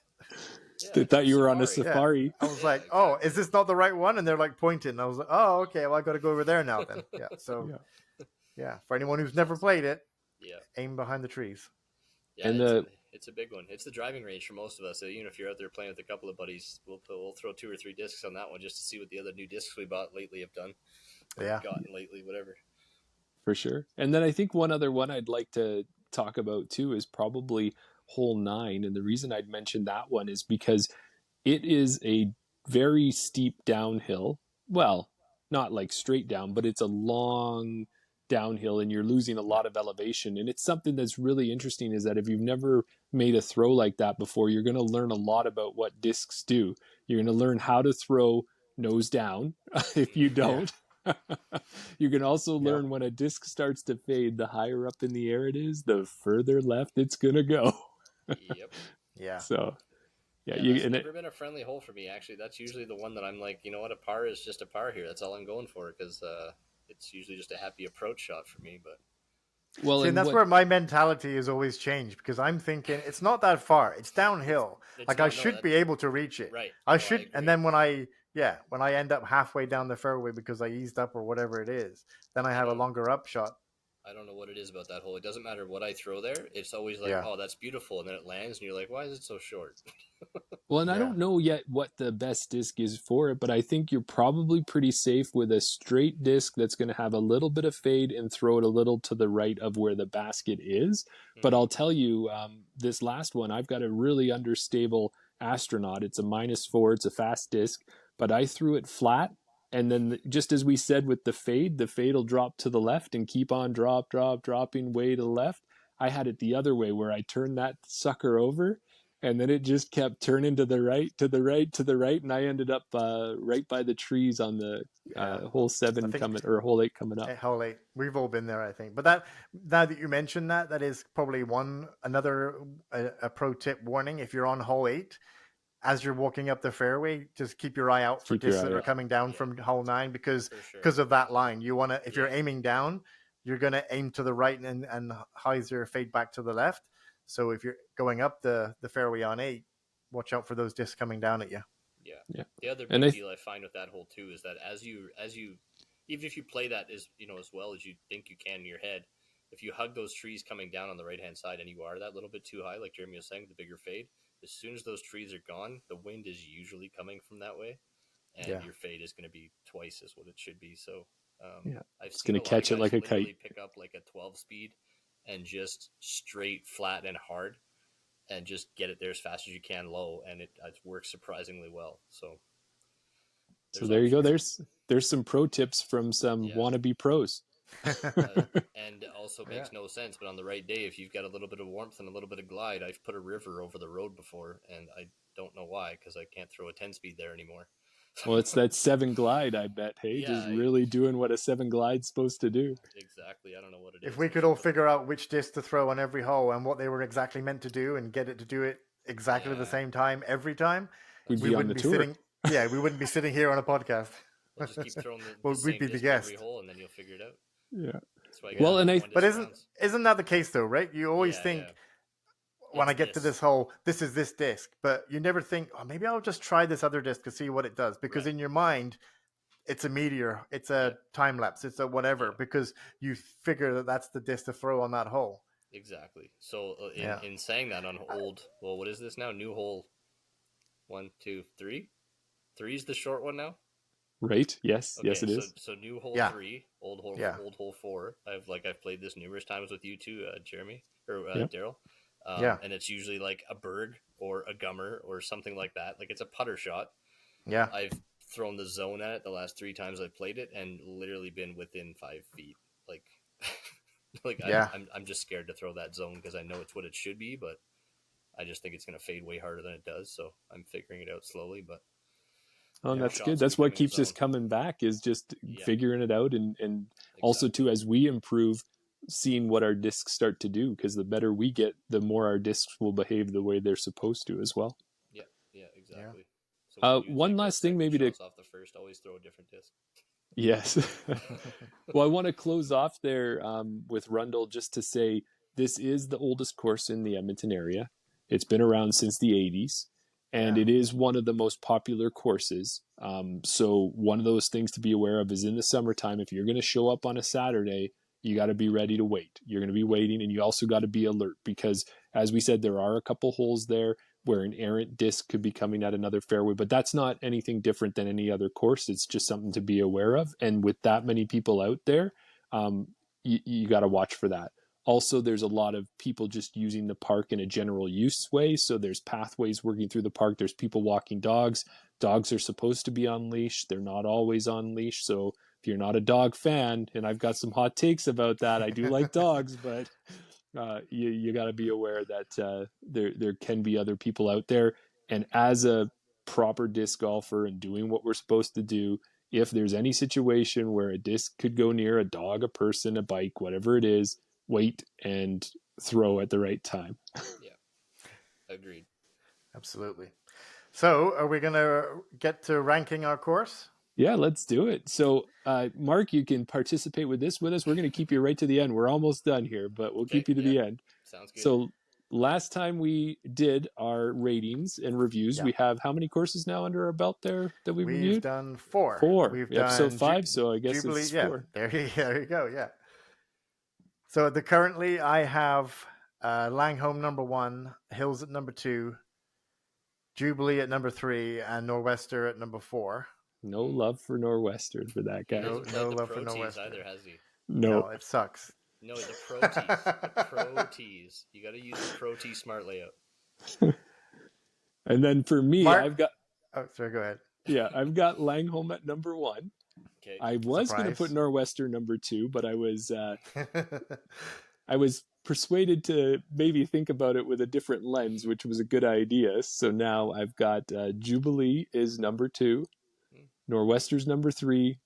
They thought you were on a safari. Yeah. I was like, oh, is this not the right one? And they're like pointing. I was like, oh, okay, well, I got to go over there now then. Yeah. So, for anyone who's never played it, aim behind the trees. Yeah, and it's a big one. It's the driving range for most of us. So even if you're out there playing with a couple of buddies, we'll throw 2 or 3 discs on that one just to see what the other new discs we bought lately have done. Gotten lately, whatever. For sure. And then I think one other one I'd like to talk about too is probably hole 9. And the reason I'd mention that one is because it is a very steep downhill. Well, not like straight down, but it's a long downhill and you're losing a lot of elevation. And it's something that's really interesting is that if you've never made a throw like that before, you're going to learn a lot about what discs do. You're going to learn how to throw nose down if you don't. You can also learn when a disc starts to fade, the higher up in the air it is, the further left it's going to go. Yep. Yeah. So, yeah. Yeah, that's never been a friendly hole for me, actually. That's usually the one that I'm like, you know what, a par is just a par here. That's all I'm going for, because it's usually just a happy approach shot for me. But well, See, and and that's what where my mentality has always changed, because I'm thinking it's not that far. It's downhill. it's Like, not, I no, should that, be able to reach it. right. I No, I should. And agree. then when I end up halfway down the fairway because I eased up or whatever it is, then I have a longer up shot. I don't know what it is about that hole. It doesn't matter what I throw there. It's always like, Yeah. oh, that's beautiful. And then it lands, and you're like, why is it so short? Well, and I Yeah. don't know yet what the best disc is for it, but I think you're probably pretty safe with a straight disc that's going to have a little bit of fade and throw it a little to the right of where the basket is. But I'll tell you, this last one, I've got a really understable astronaut. It's a -4, it's a fast disc, but I threw it flat. And then, just as we said with the fade will drop to the left and keep on dropping way to the left. I had it the other way where I turned that sucker over, and then it just kept turning to the right, to the right, to the right, and I ended up right by the trees on the hole 7 coming, or hole 8 coming up. Hole 8. We've all been there, I think. But that, now that you mentioned that, that is probably another pro tip warning. If you're on hole 8, as you're walking up the fairway, just keep your eye out for discs that are coming down from hole 9, because of that line. You want to, if you're aiming down, you're going to aim to the right and hyzer fade back to the left. So if you're going up the fairway on 8, watch out for those discs coming down at you. Yeah. The other big deal I find with that hole too is that as you even if you play that as well as you think you can in your head, if you hug those trees coming down on the right hand side and you are that little bit too high, like Jeremy was saying, the bigger fade, as soon as those trees are gone, the wind is usually coming from that way, and your fade is going to be twice as what it should be. So I've seen going to catch it like a kite. Pick up like a 12 speed and just straight, flat, and hard, and just get it there as fast as you can low, and it works surprisingly well. So there you go. There's some pro tips from some wannabe pros. And also makes no sense, but on the right day, if you've got a little bit of warmth and a little bit of glide, I've put a river over the road before, and I don't know why, because I can't throw a 10 speed there anymore. Well, it's that 7 glide, I bet. Hey, just really doing what a 7 glide's supposed to do. Exactly. I don't know what it is. If we could all figure out which disc to throw on every hole and what they were exactly meant to do, and get it to do it exactly the same time every time, we wouldn't be sitting. Yeah, we wouldn't be sitting here on a podcast. We'll just keep throwing the same we'd be the disc guest. every hole, and then you'll figure it out. Yeah. Well, and but isn't that the case though, right? You always think, when I get to this hole, this is this disc, but you never think, oh, maybe I'll just try this other disc to see what it does, because in your mind, it's a meteor, it's a time lapse, it's a whatever, because you figure that that's the disc to throw on that hole. Exactly. So in saying that, on what is this now? New hole 1, 2, 3. 3 is the short one now. Right. Yes. Yes, it is. So new hole 3, old hole 4. I've played this numerous times with you too, Jeremy or Daryl. And it's usually like a berg or a gummer or something like that. Like, it's a putter shot. Yeah. I've thrown the zone at it the last 3 times I've played it, and literally been within 5 feet. I'm just scared to throw that zone, because I know it's what it should be, but I just think it's going to fade way harder than it does. So I'm figuring it out slowly, but. Oh, that's good. That's what keeps us coming back, is just figuring it out, and also too, as we improve, seeing what our discs start to do, because the better we get, the more our discs will behave the way they're supposed to as well. Yeah, exactly. So one last thing, maybe to off the first, always throw a different disc. Yes. Well, I want to close off there with Rundle, just to say this is the oldest course in the Edmonton area. It's been around since the 80s. And it is one of the most popular courses. So one of those things to be aware of is, in the summertime, if you're going to show up on a Saturday, you got to be ready to wait. You're going to be waiting, and you also got to be alert, because, as we said, there are a couple holes there where an errant disc could be coming at another fairway, but that's not anything different than any other course. It's just something to be aware of. And with that many people out there, you got to watch for that. Also, there's a lot of people just using the park in a general use way. So there's pathways working through the park. There's people walking dogs. Dogs are supposed to be on leash. They're not always on leash. So if you're not a dog fan, and I've got some hot takes about that, I do like dogs, but you got to be aware that there can be other people out there. And as a proper disc golfer and doing what we're supposed to do, if there's any situation where a disc could go near a dog, a person, a bike, whatever it is, wait and throw at the right time. Yeah, agreed. Absolutely. So, are we going to get to ranking our course? Yeah, let's do it. So, Mark, you can participate with us. We're going to keep you right to the end. We're almost done here, but we'll keep you to the end. Sounds good. So, last time we did our ratings and reviews, we have how many courses now under our belt there that we reviewed? We've done 4. 4. We've episode done 5, so I guess Jubilee, it's 4. There you go, yeah. So, currently I have Langholm number 1, Hills at number 2, Jubilee at number 3, and Nor'Wester at number 4. No love for Nor'Western for that guy. No love for Nor'Wester either, has he? No, it sucks. No, the pro tees. The pro tees. You got to use the pro tee smart layout. And then for me, Mark? I've got. Oh, sorry. Go ahead. Yeah, I've got Langholm at number 1. Okay. I was going to put Nor'Wester number 2, but I was persuaded to maybe think about it with a different lens, which was a good idea. So now I've got Jubilee is number 2, Nor'Wester's number 3,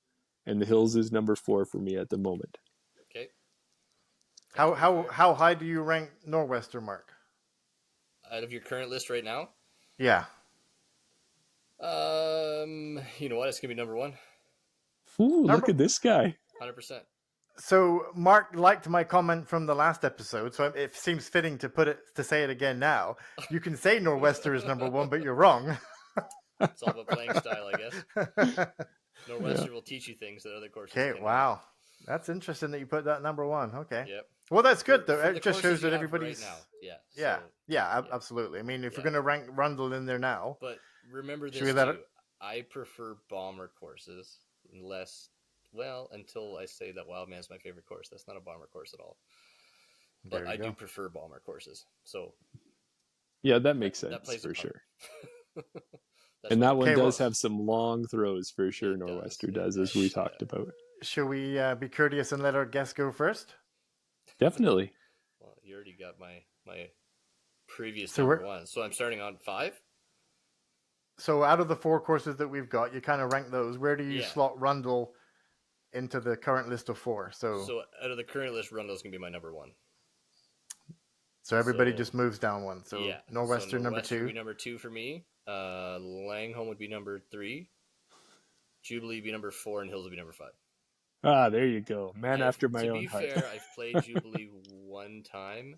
and the Hills is number 4 for me at the moment. Okay. How high do you rank Nor'Wester, Mark? Out of your current list right now? Yeah. You know what? It's gonna be number 1. Ooh, look at this guy. 100%. So Mark liked my comment from the last episode, so it seems fitting to say it again now. You can say Nor'Wester is number 1, but you're wrong. It's all about playing style, I guess. Nor'Wester will teach you things that other courses can't. Okay, wow. That's interesting that you put that number 1. Okay. Yep. Well, that's good, though. For It just shows that everybody's... Right now. Yeah. Absolutely. I mean, if we're going to rank Rundle in there now... But remember this, too. I prefer bomber courses until I say that Wildman's my favorite course. That's not a bomber course at all. But I do prefer bomber courses. So... Yeah, that makes sense for sure. And that one does have some long throws for sure. Nor'Wester does, as we talked about. Should we be courteous and let our guest go first? Definitely. Well, you already got my previous number 1. So I'm starting on 5? So out of the 4 courses that we've got, you kind of rank those. Where do you slot Rundle into the current list of 4? So out of the current list, Rundle's going to be my number 1. So everybody just moves down 1. So Nor'Wester number 2. Would be number 2 for me. Langholm would be number 3. Jubilee would be number 4, and Hills would be number 5. Ah, there you go. Man after my own heart. To be fair, I've played Jubilee one time,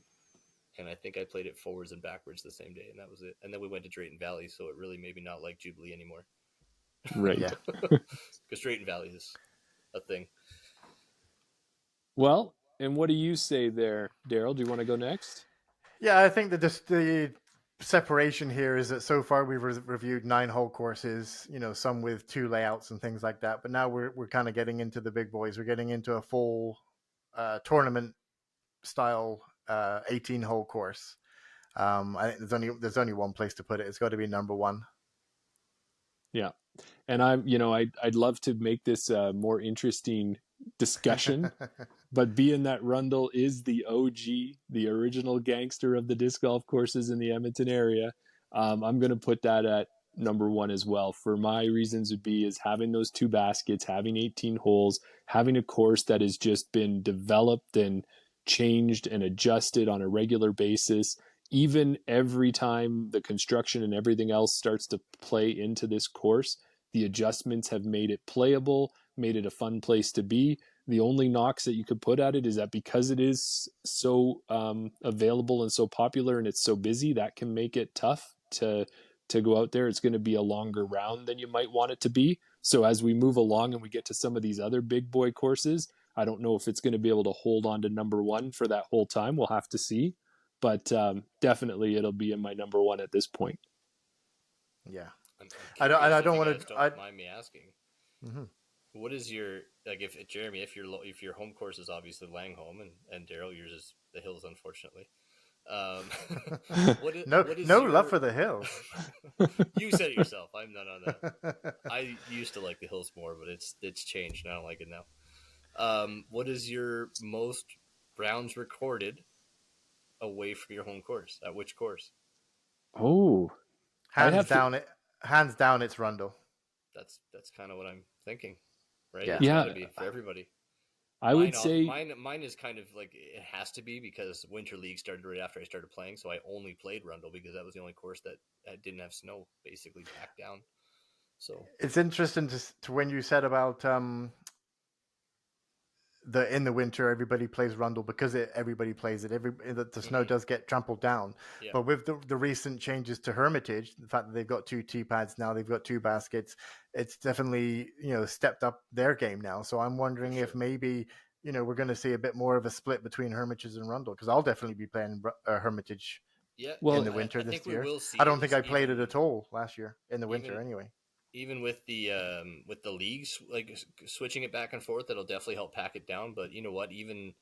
and I think I played it forwards and backwards the same day, and that was it. And then we went to Drayton Valley, so it really made me not like Jubilee anymore. Right. Yeah. Because Drayton Valley is a thing. Well, and what do you say there, Daryl? Do you want to go next? Yeah, I think that the separation here is that so far we've reviewed 9-hole courses, some with 2 layouts and things like that. But now we're kind of getting into the big boys. We're getting into a full tournament style 18-hole course. I think there's only one place to put it. It's got to be number 1. Yeah, and I'd love to make this a more interesting discussion. But being that Rundle is the OG, the original gangster of the disc golf courses in the Edmonton area, I'm going to put that at number 1 as well. For my reasons would be is having those 2 baskets, having 18 holes, having a course that has just been developed and changed and adjusted on a regular basis. Even every time the construction and everything else starts to play into this course, the adjustments have made it playable, made it a fun place to be. The only knocks that you could put at it is that because it is so available and so popular and it's so busy, that can make it tough to go out there. It's going to be a longer round than you might want it to be. So as we move along and we get to some of these other big boy courses, I don't know if it's going to be able to hold on to number 1 for that whole time. We'll have to see. But definitely it'll be in my number 1 at this point. Yeah. I don't want to... Don't mind me asking. Mm-hmm. What is your, like, if Jeremy, if your home course is obviously Langholm and Daryl, yours is the Hills, unfortunately. No love for the Hills. You said it yourself. I'm not on that. I used to like the Hills more, but it's changed. And I don't like it now. What is your most rounds recorded away from your home course? At which course? Oh, hands down, it's Rundle. That's kind of what I'm thinking, right? Yeah. It's got Yeah, to be for everybody. I would say Mine is kind of like it has to be because Winter League started right after I started playing, so I only played Rundle because that was the only course that didn't have snow basically back down. So It's interesting to when you said about in the winter everybody plays Rundle because everybody plays it. The snow does get trampled down. yeah, But with the recent changes to Hermitage, the fact that they've got 2 tee pads now, they've got 2 baskets, it's definitely stepped up their game now. So I'm wondering if maybe we're going to see a bit more of a split between Hermitage and Rundle, because I'll definitely be playing Hermitage yeah. well, in the winter I this think we year. will see I it. don't think It's I played it at all last year in the winter anyway. even with the leagues like switching it back and forth, that'll definitely help pack it down. But you know what? Even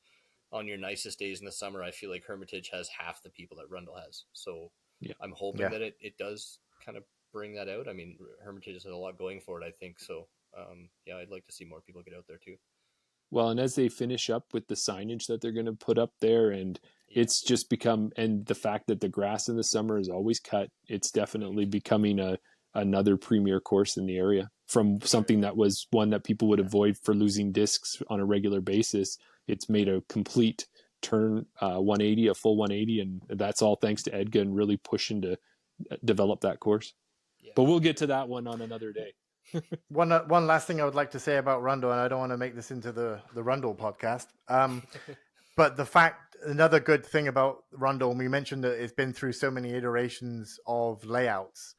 on your nicest days in the summer, I feel like Hermitage has half the people that Rundle has. So yeah. I'm hoping that it does kind of bring that out. I mean, Hermitage has a lot going for it, I think. So yeah, I'd like to see more people get out there too. Well, and as they finish up with the signage that they're going to put up there, and it's just become, and the fact that the grass in the summer is always cut, it's definitely becoming another premier course in the area. From something that was one that people would avoid for losing discs on a regular basis, it's made a complete turn 180, a full 180, and that's all thanks to EDGA and really pushing to develop that course. Yeah, but we'll get to that one on another day. One last thing I would like to say about Rundle, and I don't want to make this into the Rundle podcast. But another good thing about Rundle, and we mentioned that it's been through so many iterations of layouts.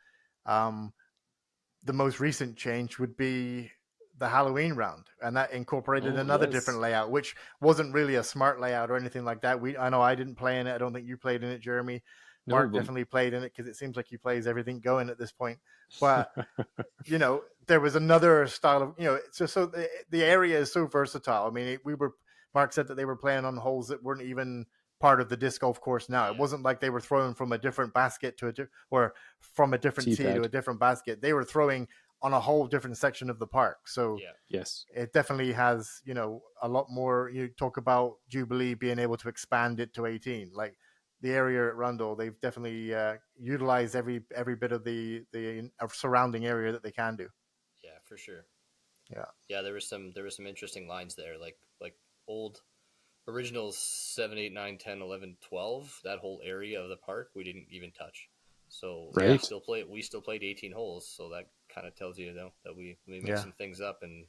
The most recent change would be the Halloween round, and that incorporated another different layout, which wasn't really a smart layout or anything like that. I know I didn't play in it. I don't think you played in it, Jeremy. Mark definitely played in it because it seems like he plays everything going at this point. But there was another style of so the area is so versatile. I mean, Mark said that they were playing on holes that weren't even part of the disc golf course now. It wasn't like they were throwing from a different basket or from a different tee to a different basket. They were throwing on a whole different section of the park. So yes, it definitely has a lot more. You talk about Jubilee being able to expand it to 18, like the area at Rundle, they've definitely utilized every bit of the surrounding area that they can do. Yeah, for sure. Yeah. There was some interesting lines there, like old originals 7, 8, 9, 10, 11, 12. That whole area of the park we didn't even touch. So we still played 18 holes. So that kind of tells you that we mixed some things up and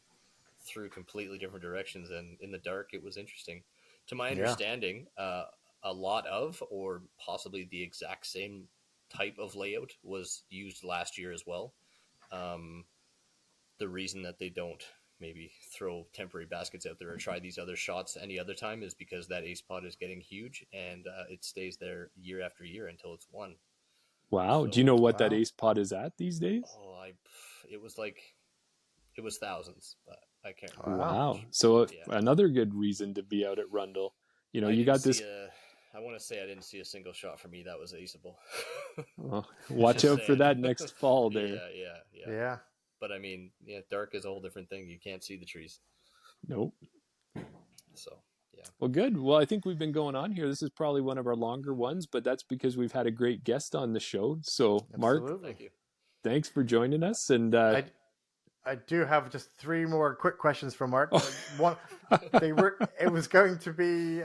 threw completely different directions. And in the dark, it was interesting. To my understanding, a lot of, or possibly the exact same type of layout was used last year as well. The reason that they don't maybe throw temporary baskets out there or try these other shots any other time is because that ace pot is getting huge and it stays there year after year until it's won. Wow. So, do you know what that ace pot is at these days? It was thousands, but I can't remember. Wow. So another good reason to be out at Rundle. You got this. I want to say I didn't see a single shot for me that was aceable. Well, watch out for that next fall there. Yeah. But I mean, dark is a whole different thing. You can't see the trees. Nope. So, yeah. Well, good. Well, I think we've been going on here. This is probably one of our longer ones, but that's because we've had a great guest on the show. So, Mark, thank you. Thanks for joining us. And I do have just 3 more quick questions for Mark. One, it was going to be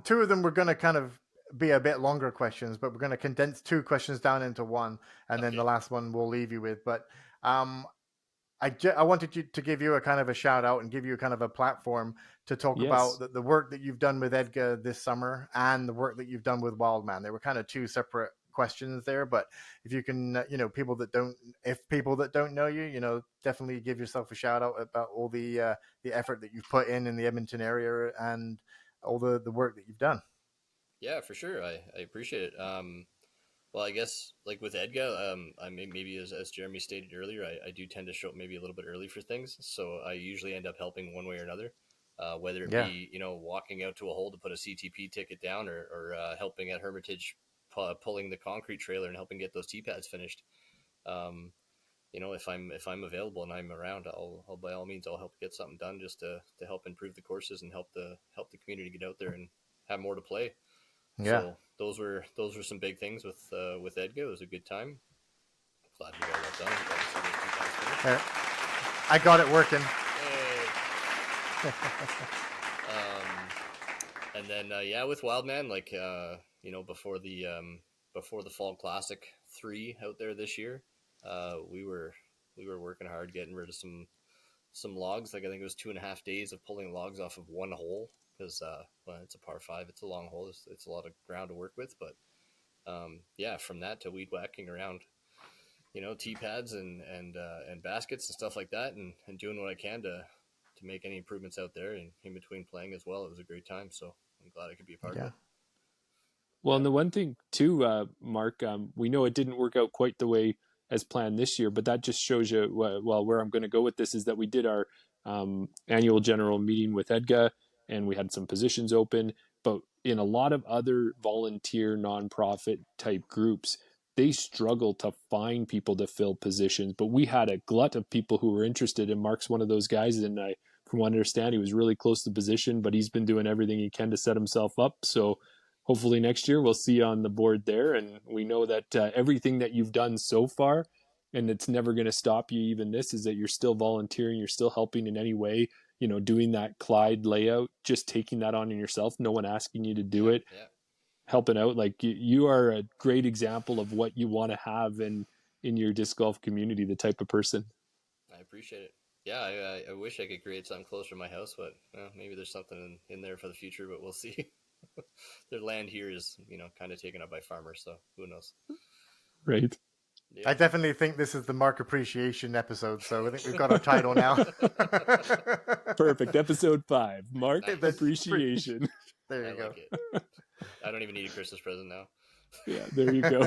2 of them were going to kind of be a bit longer questions, but we're going to condense 2 questions down into one, and then the last one we'll leave you with. But I wanted to give you a kind of a shout out and give you kind of a platform to talk about the work that you've done with EDGA this summer and the work that you've done with Wildman. They were kind of 2 separate questions there, but if you can, people that don't know you, definitely give yourself a shout out about all the effort that you've put in the Edmonton area and all the work that you've done. Yeah, for sure. I appreciate it. Well, I guess like with EDGA, I mean, maybe as Jeremy stated earlier, I do tend to show up maybe a little bit early for things. So I usually end up helping one way or another, whether it be, walking out to a hole to put a CTP ticket down or helping at Hermitage, pulling the concrete trailer and helping get those tee pads finished. If I'm available and I'm around, I'll by all means, I'll help get something done just to help improve the courses and help the community get out there and have more to play. Yeah. So those were some big things with EDGA. It was a good time. Glad we got that done. Glad to see those 2 times I got it working. Hey. And then with Wildman, like before the Fall Classic 3 out there this year, we were working hard getting rid of some logs. Like I think it was 2.5 days of pulling logs off of one hole because it's a par 5, it's a long hole, it's a lot of ground to work with. But from that to weed whacking around, tee pads and baskets and stuff like that, and doing what I can to make any improvements out there, and in between playing as well. It was a great time, so I'm glad I could be a part of it. Well, and the one thing too, Mark, we know it didn't work out quite the way as planned this year, but that just shows you, where I'm going to go with this is that we did our annual general meeting with EDGA, and we had some positions open. But in a lot of other volunteer nonprofit type groups, they struggle to find people to fill positions. But we had a glut of people who were interested, and Mark's one of those guys. And from what I understand, he was really close to the position, but he's been doing everything he can to set himself up. So hopefully next year we'll see you on the board there. And we know that everything that you've done so far, and it's never going to stop you, even this, is that you're still volunteering, you're still helping in any way, doing that Clyde layout, just taking that on yourself, no one asking you to do it, helping out. Like you are a great example of what you want to have in your disc golf community, the type of person. I appreciate it. Yeah, I wish I could create something closer to my house, but maybe there's something in there for the future, but we'll see. Their land here is, kind of taken up by farmers, so who knows? Right. Yeah. I definitely think this is the Mark Appreciation episode, so I think we've got our title now. Perfect. Episode 5, Mark Appreciation. There you go. Like it. I don't even need a Christmas present now. Yeah, there you go.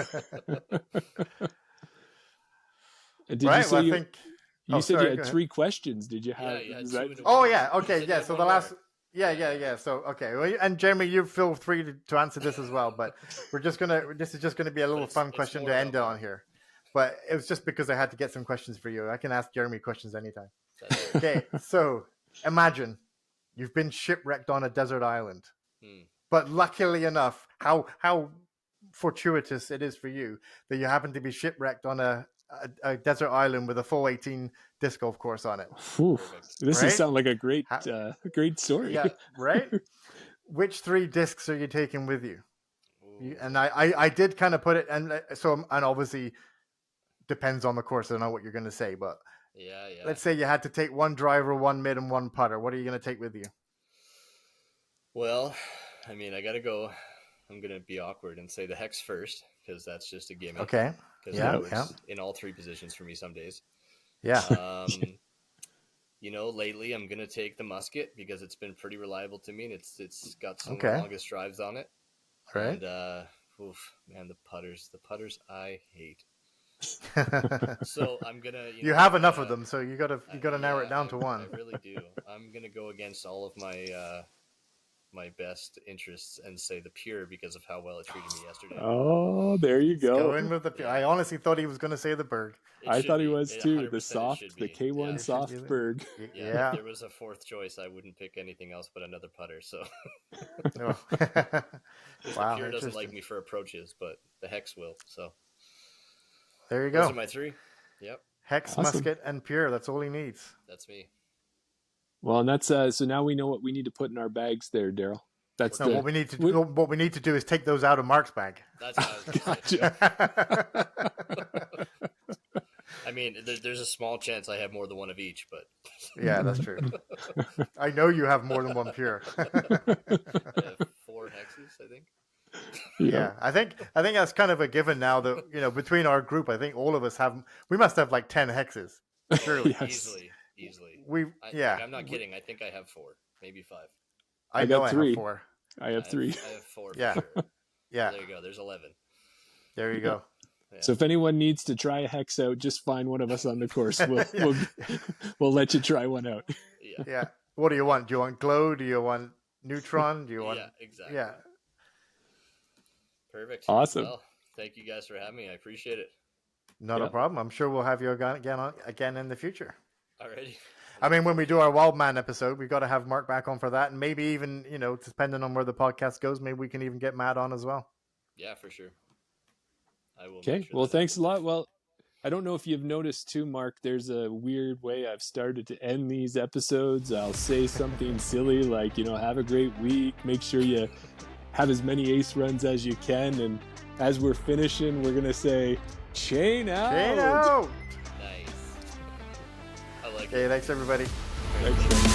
Right, well, I think... You said you had 3 questions. Did you have? Yeah, Okay. Yeah. So the last. Yeah. So okay, and Jeremy, you feel free to answer this as well. But this is just gonna be a little fun question to end on here. But it was just because I had to get some questions for you. I can ask Jeremy questions anytime. Okay, so imagine you've been shipwrecked on a desert island, but luckily enough, how fortuitous it is for you that you happen to be shipwrecked on a desert island with a full 18 disc golf course on it. This right? Sounds like a great story. Yeah, right? Which 3 discs are you taking with you? And I did kind of put it, and obviously depends on the course. I don't know what you're going to say, but let's say you had to take 1 driver, 1 mid, and 1 putter. What are you going to take with you? Well, I mean, I'm going to be awkward and say the hex first, because that's just a gimmick. Okay. Because in all 3 positions for me some days. Yeah. Lately I'm going to take the musket because it's been pretty reliable to me, and it's got some of the longest drives on it. Right. And the putters I hate. So I'm going to... You have enough of them, so you got to narrow it down to 1. I really do. I'm going to go against all of my best interests and say the Pure because of how well it treated me yesterday. Oh, there you go. Go in with the Pure. I honestly thought he was going to say the Berg. I thought he was too. The K1 soft Berg. Yeah. If there was a 4th choice, I wouldn't pick anything else but another putter. So, the Pure doesn't like me for approaches, but the Hex will. So, there you go. Those are my 3. Yep. Hex, awesome. Musket, and Pure. That's all he needs. That's me. Well, and that's so now we know what we need to put in our bags there, Daryl. That's what we need to do. What we need to do is take those out of Mark's bag. That's what I was gotcha. I mean, there's a small chance I have more than 1 of each, but yeah, that's true. I know you have more than 1 Pure. I have 4 hexes, I think. Yeah, I think that's kind of a given now that between our group, I think all of us we must have like 10 hexes. Surely. Yes. Easily. I'm not kidding. I think I have 4, maybe 5. I know 3. I have 4. I have 3. I have 4. Yeah. Sure. Yeah. There you go. There's 11. There you go. Yeah. So if anyone needs to try a hex out, just find one of us on the course. We'll let you try one out. Yeah. What do you want? Do you want glow? Do you want neutron? Do you want? Yeah, exactly. Yeah. Perfect. Awesome. Well, thank you guys for having me. I appreciate it. Not a problem. I'm sure we'll have you again in the future. Alrighty. I mean, when we do our Wild Man episode, we've got to have Mark back on for that. And maybe even, depending on where the podcast goes, maybe we can even get Matt on as well. Yeah, for sure. I will. Okay. Well, thanks a lot. Well, I don't know if you've noticed too, Mark, there's a weird way I've started to end these episodes. I'll say something silly like, have a great week. Make sure you have as many ace runs as you can. And as we're finishing, we're going to say, chain out. Chain out. Nice. I like it. Okay, thanks everybody. Thanks.